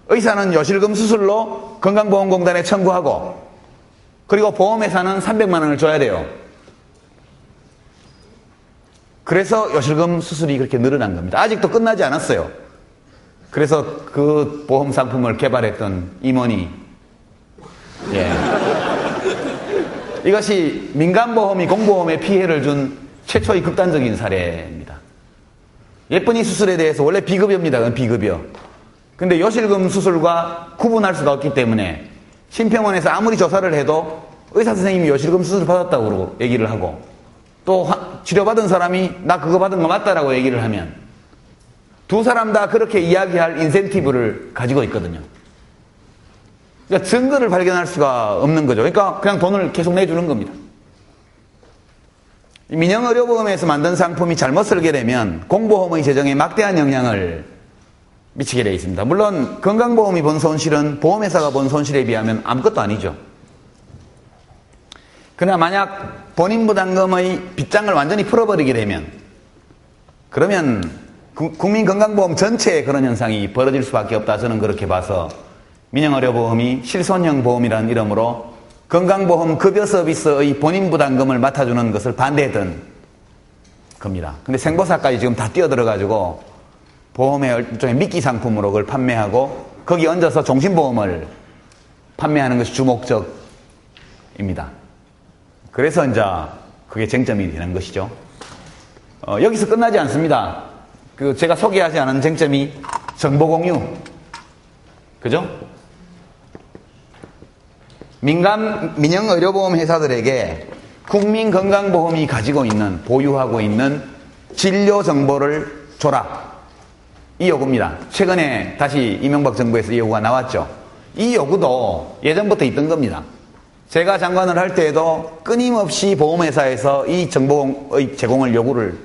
의사는 요실금 수술로 건강보험공단에 청구하고 그리고 보험회사는 300만 원을 줘야 돼요. 그래서 요실금 수술이 그렇게 늘어난 겁니다. 아직도 끝나지 않았어요. 그래서 그 보험 상품을 개발했던 임원이 이것이 민간보험이 공보험에 피해를 준 최초의 극단적인 사례입니다. 예쁜이 수술에 대해서 원래 비급여입니다. 그건 비급여. 근데 요실금 수술과 구분할 수가 없기 때문에 심평원에서 아무리 조사를 해도 의사 선생님이 요실금 수술 받았다고 그러고 얘기를 하고 또 치료받은 사람이 나 그거 받은 거 맞다라고 얘기를 하면 두 사람 다 그렇게 이야기할 인센티브를 가지고 있거든요. 그러니까 증거를 발견할 수가 없는 거죠. 그러니까 그냥 돈을 계속 내주는 겁니다. 민영의료보험에서 만든 상품이 잘못 설계 되면 공보험의 재정에 막대한 영향을 미치게 되어 있습니다. 물론 건강보험이 본 손실은 보험회사가 본 손실에 비하면 아무것도 아니죠. 그러나 만약 본인 부담금의 빗장을 완전히 풀어버리게 되면 그러면 국민건강보험 전체에 그런 현상이 벌어질 수밖에 없다. 저는 그렇게 봐서 민영의료보험이 실손형 보험이라는 이름으로 건강보험 급여 서비스의 본인 부담금을 맡아주는 것을 반대했던 겁니다. 근데 생보사까지 지금 다 뛰어들어가지고 보험의 일종의 미끼 상품으로 그걸 판매하고 거기 얹어서 종신보험을 판매하는 것이 주목적입니다. 그래서 이제 그게 쟁점이 되는 것이죠. 여기서 끝나지 않습니다. 제가 소개하지 않은 쟁점이 정보공유. 그죠? 민영의료보험 회사들에게 국민건강보험이 가지고 있는, 보유하고 있는 진료 정보를 줘라. 이 요구입니다. 최근에 다시 이명박 정부에서 이 요구가 나왔죠. 이 요구도 예전부터 있던 겁니다. 제가 장관을 할 때에도 끊임없이 보험회사에서 이 정보의 제공을 요구를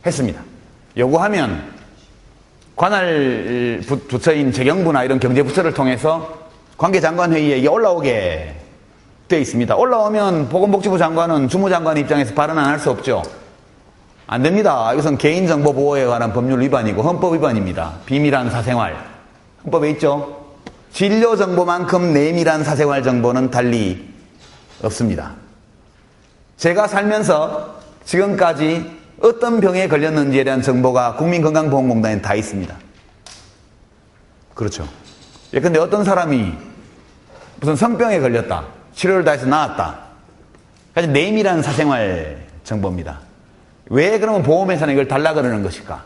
했습니다. 요구하면 관할 부처인 재경부나 이런 경제부처를 통해서 관계장관회의에 이게 올라오게 되어 있습니다. 올라오면 보건복지부 장관은 주무장관 입장에서 발언 안 할 수 없죠. 안 됩니다. 이것은 개인정보 보호에 관한 법률 위반이고 헌법 위반입니다. 비밀한 사생활. 헌법에 있죠. 진료정보만큼 내밀한 사생활 정보는 달리 없습니다. 제가 살면서 지금까지 어떤 병에 걸렸는지에 대한 정보가 국민건강보험공단에 다 있습니다. 그렇죠. 예컨대 어떤 사람이 무슨 성병에 걸렸다. 치료를 다 해서 나았다. 아주 내밀한 사생활 정보입니다. 왜 그러면 보험회사는 이걸 달라 그러는 것일까?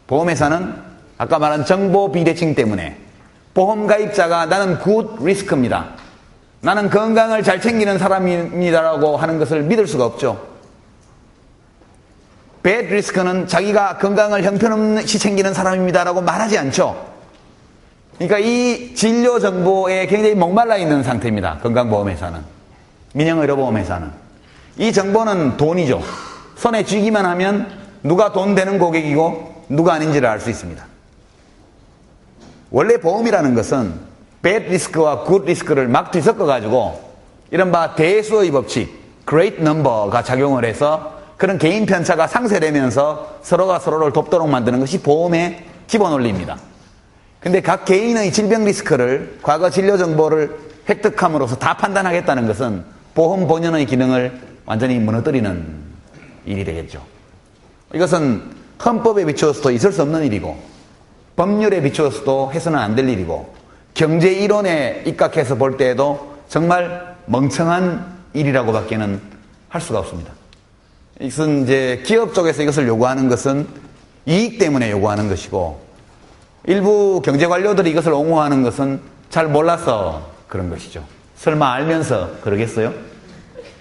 보험회사는 아까 말한 정보 비대칭 때문에 보험 가입자가 나는 굿 리스크입니다. 나는 건강을 잘 챙기는 사람입니다라고 하는 것을 믿을 수가 없죠. bad 리스크는 자기가 건강을 형편없이 챙기는 사람입니다라고 말하지 않죠. 그러니까 이 진료 정보에 굉장히 목말라 있는 상태입니다. 건강보험회사는. 민영의료보험회사는. 이 정보는 돈이죠. 손에 쥐기만 하면 누가 돈 되는 고객이고 누가 아닌지를 알 수 있습니다. 원래 보험이라는 것은 bad 리스크와 good 리스크를 막 뒤섞어가지고 이른바 대수의 법칙, great number가 작용을 해서 그런 개인 편차가 상쇄되면서 서로가 서로를 돕도록 만드는 것이 보험의 기본 원리입니다. 근데 각 개인의 질병 리스크를 과거 진료 정보를 획득함으로써 다 판단하겠다는 것은 보험 본연의 기능을 완전히 무너뜨리는 일이 되겠죠. 이것은 헌법에 비추어서도 있을 수 없는 일이고 법률에 비추어서도 해서는 안 될 일이고 경제 이론에 입각해서 볼 때에도 정말 멍청한 일이라고밖에는 할 수가 없습니다. 이것은 이제 기업 쪽에서 이것을 요구하는 것은 이익 때문에 요구하는 것이고 일부 경제 관료들이 이것을 옹호하는 것은 잘 몰라서 그런 것이죠. 설마 알면서 그러겠어요?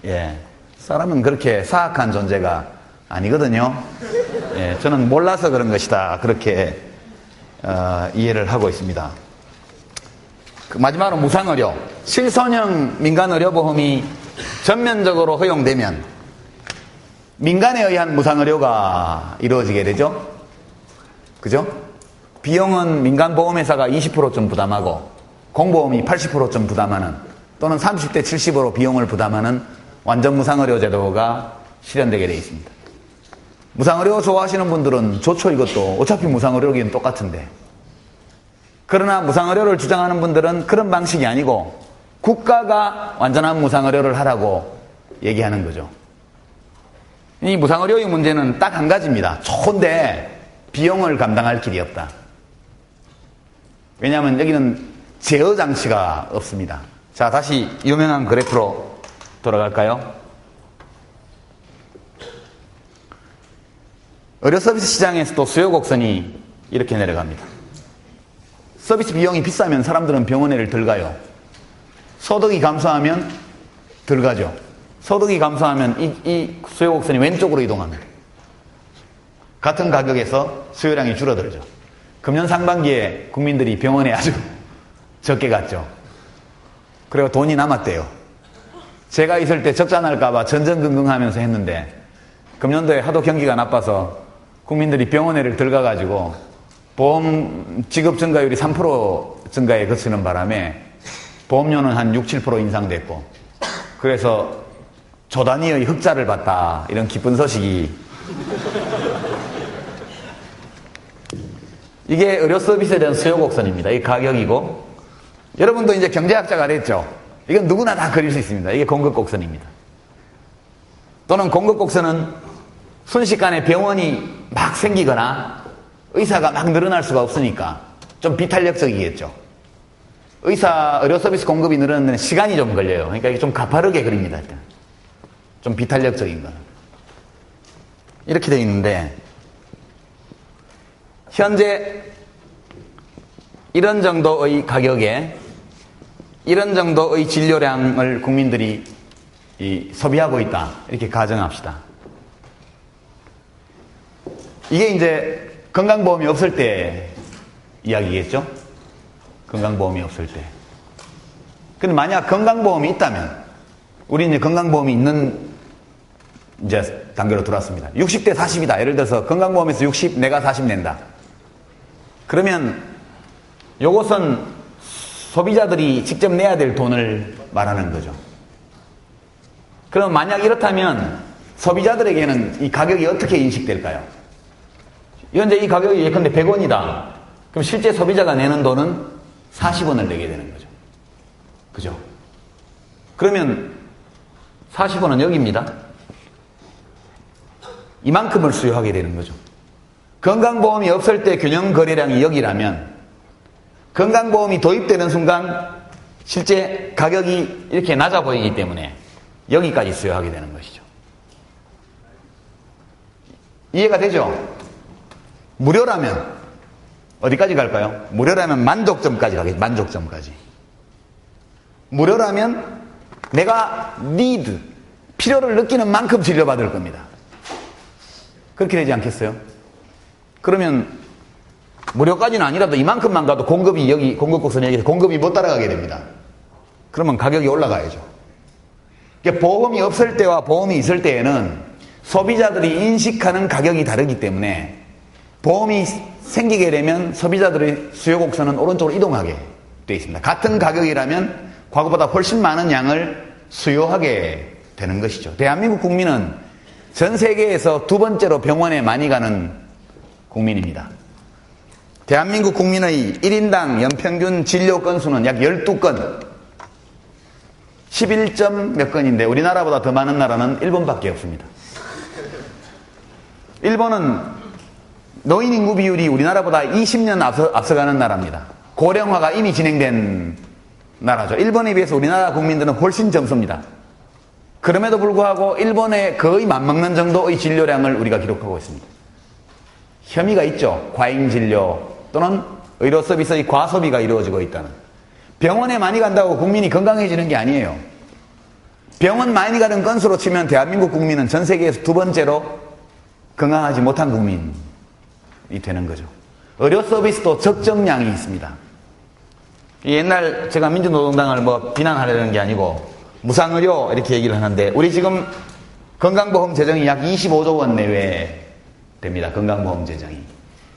예. 사람은 그렇게 사악한 존재가 아니거든요. 예. 저는 몰라서 그런 것이다. 그렇게 이해를 하고 있습니다. 마지막으로 무상의료. 실손형 민간의료보험이 전면적으로 허용되면 민간에 의한 무상의료가 이루어지게 되죠. 그죠? 비용은 민간보험회사가 20%좀 부담하고 공보험이 80%좀 부담하는 또는 30대 70으로 비용을 부담하는 완전 무상의료 제도가 실현되게 되어 있습니다. 무상의료 좋아하시는 분들은 좋죠. 이것도 어차피 무상의료기는 똑같은데. 그러나 무상의료를 주장하는 분들은 그런 방식이 아니고 국가가 완전한 무상의료를 하라고 얘기하는 거죠. 이 무상의료의 문제는 딱 한 가지입니다. 좋은데 비용을 감당할 길이 없다. 왜냐하면 여기는 제어 장치가 없습니다. 자, 다시 유명한 그래프로 돌아갈까요? 의료 서비스 시장에서도 수요 곡선이 이렇게 내려갑니다. 서비스 비용이 비싸면 사람들은 병원에를 덜 가요. 소득이 감소하면 덜 가죠. 소득이 감소하면 이 수요 곡선이 왼쪽으로 이동합니다. 같은 가격에서 수요량이 줄어들죠. 금년 상반기에 국민들이 병원에 아주 적게 갔죠. 그리고 돈이 남았대요. 제가 있을 때 적자 날까봐 전전긍긍하면서 했는데 금년도에 하도 경기가 나빠서 국민들이 병원에를 덜 가가지고 보험 지급 증가율이 3% 증가에 그치는 바람에 보험료는 한 6, 7% 인상됐고 그래서 조 단위의 흑자를 봤다. 이런 기쁜 소식이 이게 의료 서비스에 대한 수요 곡선입니다. 이게 가격이고 여러분도 이제 경제학자가 됐죠. 이건 누구나 다 그릴 수 있습니다. 이게 공급 곡선입니다. 또는 공급 곡선은 순식간에 병원이 막 생기거나 의사가 막 늘어날 수가 없으니까 좀 비탄력적이겠죠. 의료 서비스 공급이 늘어나는 데는 시간이 좀 걸려요. 그러니까 이게 좀 가파르게 그립니다. 일단. 좀 비탄력적인 거는. 이렇게 되어 있는데 현재 이런 정도의 가격에 이런 정도의 진료량을 국민들이 소비하고 있다. 이렇게 가정합시다. 이게 이제 건강보험이 없을 때 이야기겠죠? 건강보험이 없을 때. 근데 만약 건강보험이 있다면 우리는 건강보험이 있는 이제 단계로 들어왔습니다. 60대 40이다. 예를 들어서 건강보험에서 60, 내가 40 낸다. 그러면 요것은 소비자들이 직접 내야 될 돈을 말하는 거죠. 그럼 만약 이렇다면 소비자들에게는 이 가격이 어떻게 인식될까요? 현재 이 가격이 예컨대 100원이다. 그럼 실제 소비자가 내는 돈은 40원을 내게 되는 거죠. 그죠? 그러면 40원은 여기입니다. 이만큼을 수요하게 되는 거죠. 건강보험이 없을 때 균형 거래량이 여기라면 건강보험이 도입되는 순간 실제 가격이 이렇게 낮아 보이기 때문에 여기까지 수요하게 되는 것이죠. 이해가 되죠? 무료라면 어디까지 갈까요? 무료라면 만족점까지 가겠죠. 만족점까지. 무료라면 내가 필요를 느끼는 만큼 진료받을 겁니다. 그렇게 되지 않겠어요? 그러면 무료까지는 아니라도 이만큼만 가도 공급이 공급곡선 여기서 공급이 못 따라가게 됩니다. 그러면 가격이 올라가야죠. 그러니까 보험이 없을 때와 보험이 있을 때에는 소비자들이 인식하는 가격이 다르기 때문에 보험이 생기게 되면 소비자들의 수요 곡선은 오른쪽으로 이동하게 되어 있습니다. 같은 가격이라면 과거보다 훨씬 많은 양을 수요하게 되는 것이죠. 대한민국 국민은 전 세계에서 두 번째로 병원에 많이 가는 국민입니다. 대한민국 국민의 1인당 연평균 진료 건수는 약 12건, 11점 몇 건인데 우리나라보다 더 많은 나라는 일본밖에 없습니다. 일본은 노인 인구 비율이 우리나라보다 20년 앞서가는 나라입니다. 고령화가 이미 진행된 나라죠. 일본에 비해서 우리나라 국민들은 훨씬 젊습니다. 그럼에도 불구하고 일본에 거의 맞먹는 정도의 진료량을 우리가 기록하고 있습니다. 혐의가 있죠. 과잉 진료 또는 의료 서비스의 과소비가 이루어지고 있다는. 병원에 많이 간다고 국민이 건강해지는 게 아니에요. 병원 많이 가는 건수로 치면 대한민국 국민은 전 세계에서 두 번째로 건강하지 못한 국민이 되는 거죠. 의료 서비스도 적정량이 있습니다. 옛날 제가 민주노동당을 비난하려는 게 아니고 무상의료 이렇게 얘기를 하는데 우리 지금 건강보험 재정이 약 25조 원 내외 됩니다. 건강보험 재정이.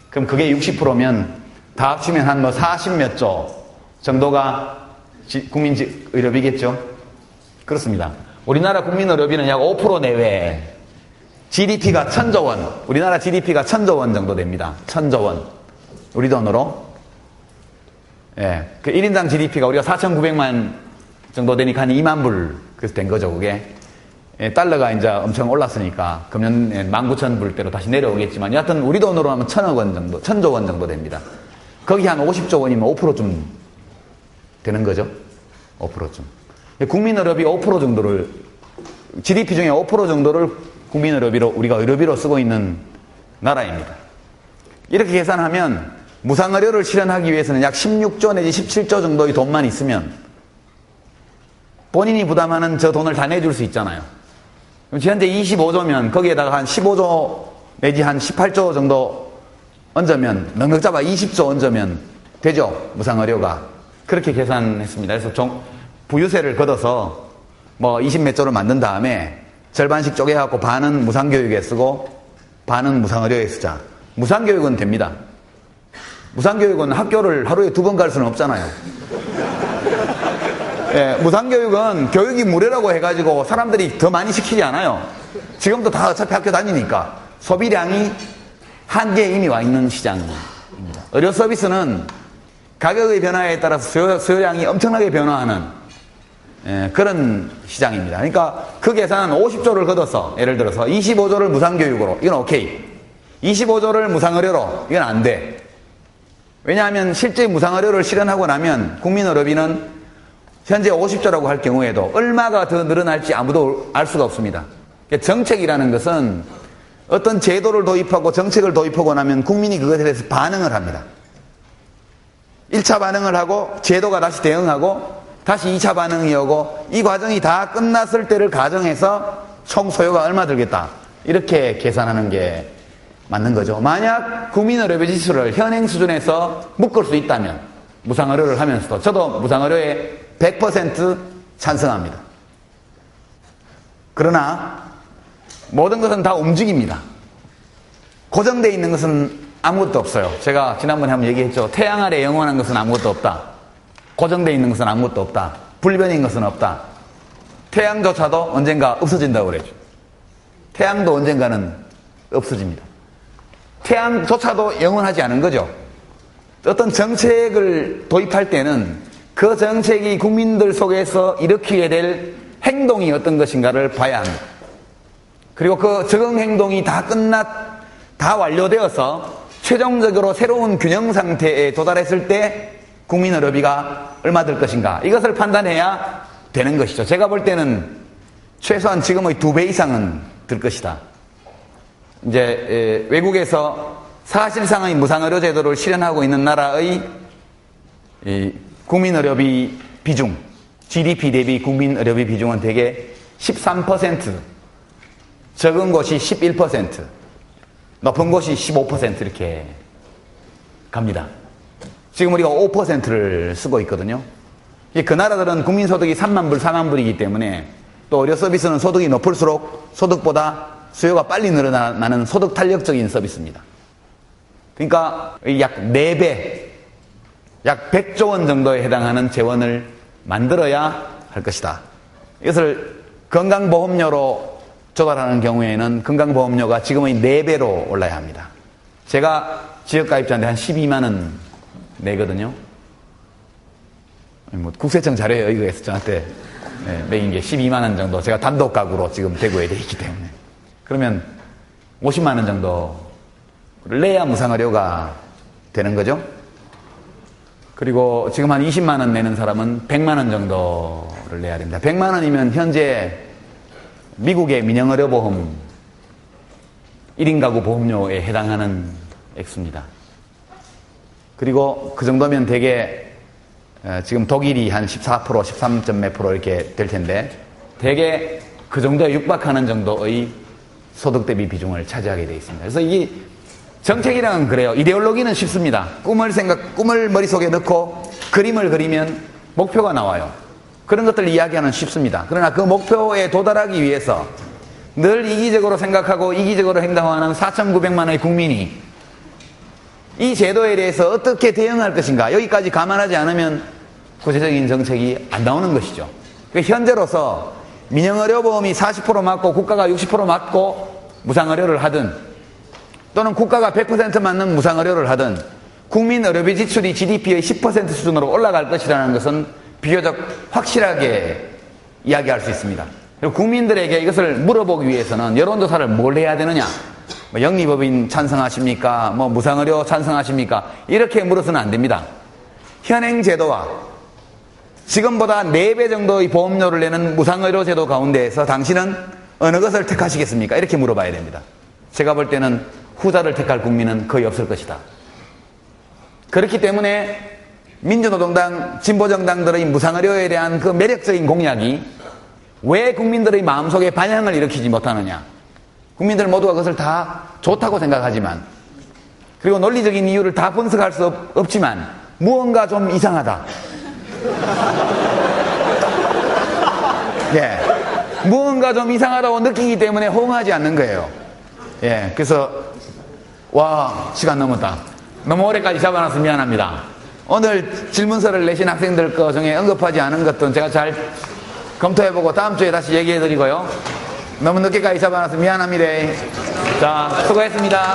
그럼 그게 60%면 다 합치면 한 40몇 조 정도가 국민의료비겠죠? 그렇습니다. 우리나라 국민의료비는 약 5% 내외. GDP가 1000조 원. 우리나라 GDP가 1000조 원 정도 됩니다. 1000조 원. 우리 돈으로. 예. 그 1인당 GDP가 우리가 4,900만 정도 되니까 한 2만 불. 그래서 된 거죠, 그게. 예, 달러가 이제 엄청 올랐으니까 금년 19,000불대로 다시 내려오겠지만 여하튼 우리 돈으로 하면 1,000억 원 정도, 1,000조 원 정도 됩니다. 거기 한 50조 원이면 5%좀 되는 거죠. 5%좀. 국민의료비 5% 정도를, GDP 중에 5% 정도를 국민의료비로, 우리가 의료비로 쓰고 있는 나라입니다. 이렇게 계산하면 무상의료를 실현하기 위해서는 약 16조 내지 17조 정도의 돈만 있으면 본인이 부담하는 저 돈을 다 내줄 수 있잖아요. 그럼 현재 25조면 거기에다가 한 15조 내지 한 18조 정도 얹으면, 넉넉 잡아 20조 얹으면 되죠. 무상의료가. 그렇게 계산했습니다. 그래서 부유세를 걷어서 20몇 조를 만든 다음에 절반씩 쪼개갖고 반은 무상교육에 쓰고 반은 무상의료에 쓰자. 무상교육은 됩니다. 무상교육은 학교를 하루에 2번 갈 수는 없잖아요. 예, 무상교육은 교육이 무료라고 해가지고 사람들이 더 많이 시키지 않아요. 지금도 다 어차피 학교 다니니까 소비량이 한계에 이미 와 있는 시장입니다. 의료 서비스는 가격의 변화에 따라서 수요량이 엄청나게 변화하는 그런 시장입니다. 그러니까 그 계산은 50조를 걷어서 예를 들어서 25조를 무상교육으로, 이건 오케이. 25조를 무상의료로, 이건 안 돼. 왜냐하면 실제 무상의료를 실현하고 나면 국민의료비는 현재 50조라고 할 경우에도 얼마가 더 늘어날지 아무도 알 수가 없습니다. 정책이라는 것은 어떤 제도를 도입하고 정책을 도입하고 나면 국민이 그것에 대해서 반응을 합니다. 1차 반응을 하고 제도가 다시 대응하고 다시 2차 반응이 오고 이 과정이 다 끝났을 때를 가정해서 총 소요가 얼마 들겠다. 이렇게 계산하는 게 맞는 거죠. 만약 국민의료비 지수를 현행 수준에서 묶을 수 있다면 무상의료를 하면서도 저도 무상의료에 100% 찬성합니다. 그러나 모든 것은 다 움직입니다. 고정되어 있는 것은 아무것도 없어요. 제가 지난번에 한번 얘기했죠. 태양 아래 영원한 것은 아무것도 없다. 고정되어 있는 것은 아무것도 없다. 불변인 것은 없다. 태양조차도 언젠가 없어진다고 그랬죠. 태양도 언젠가는 없어집니다. 태양조차도 영원하지 않은 거죠. 어떤 정책을 도입할 때는 그 정책이 국민들 속에서 일으키게 될 행동이 어떤 것인가를 봐야 합니다. 그리고 그 적응 행동이 다 완료되어서 최종적으로 새로운 균형 상태에 도달했을 때 국민 의료비가 얼마 들 것인가, 이것을 판단해야 되는 것이죠. 제가 볼 때는 최소한 지금의 2배 이상은 들 것이다. 이제 외국에서 사실상의 무상의료 제도를 실현하고 있는 나라의 국민의료비 비중, GDP 대비 국민의료비 비중은 대개 13%, 적은 곳이 11%, 높은 곳이 15% 이렇게 갑니다. 지금 우리가 5%를 쓰고 있거든요. 그 나라들은 국민소득이 3만 불, 4만 불이기 때문에 또 의료 서비스는 소득이 높을수록 소득보다 수요가 빨리 늘어나는 소득 탄력적인 서비스입니다. 그러니까 약 4배, 약 100조 원 정도에 해당하는 재원을 만들어야 할 것이다. 이것을 건강보험료로 조달하는 경우에는 건강보험료가 지금의 4배로 올라야 합니다. 제가 지역가입자인데 한 12만 원 내거든요. 뭐 국세청 자료에 의거해서 저한테 매긴 게 12만 원 정도, 제가 단독 가구로 지금 대구에 돼 있기 때문에. 그러면 50만 원 정도를 내야 무상의료가 되는 거죠. 그리고 지금 한 20만 원 내는 사람은 100만 원 정도를 내야 됩니다. 100만 원이면 현재 미국의 민영의료보험 1인 가구 보험료에 해당하는 액수입니다. 그리고 그 정도면 되게 지금 독일이 한 14%, 13점 몇 프로 이렇게 될 텐데 되게 그 정도에 육박하는 정도의 소득 대비 비중을 차지하게 되어 있습니다. 그래서 이 정책이랑은 그래요. 이데올로기는 쉽습니다. 꿈을 머릿속에 넣고 그림을 그리면 목표가 나와요. 그런 것들 이야기하는 쉽습니다. 그러나 그 목표에 도달하기 위해서 늘 이기적으로 생각하고 이기적으로 행동하는 4,900만의 국민이 이 제도에 대해서 어떻게 대응할 것인가, 여기까지 감안하지 않으면 구체적인 정책이 안 나오는 것이죠. 현재로서 민영의료보험이 40% 맞고 국가가 60% 맞고 무상의료를 하든, 또는 국가가 100% 맞는 무상의료를 하든 국민의료비 지출이 GDP의 10% 수준으로 올라갈 것이라는 것은 비교적 확실하게 이야기할 수 있습니다. 그리고 국민들에게 이것을 물어보기 위해서는 여론조사를 뭘 해야 되느냐, 영리법인 찬성하십니까? 무상의료 찬성하십니까? 이렇게 물어서는 안 됩니다. 현행 제도와 지금보다 4배 정도의 보험료를 내는 무상의료 제도 가운데에서 당신은 어느 것을 택하시겠습니까? 이렇게 물어봐야 됩니다. 제가 볼 때는 후자를 택할 국민은 거의 없을 것이다. 그렇기 때문에 민주노동당, 진보정당들의 무상의료에 대한 그 매력적인 공약이 왜 국민들의 마음속에 반향을 일으키지 못하느냐. 국민들 모두가 그것을 다 좋다고 생각하지만, 그리고 논리적인 이유를 다 분석할 수 없지만 무언가 좀 이상하다. 예, 무언가 좀 이상하다고 느끼기 때문에 호응하지 않는 거예요. 예, 그래서 시간 넘었다. 너무 오래까지 잡아놔서 미안합니다. 오늘 질문서를 내신 학생들 거 중에 언급하지 않은 것들은 제가 잘 검토해보고 다음 주에 다시 얘기해드리고요. 너무 늦게까지 잡아놔서 미안합니다. 자, 수고했습니다.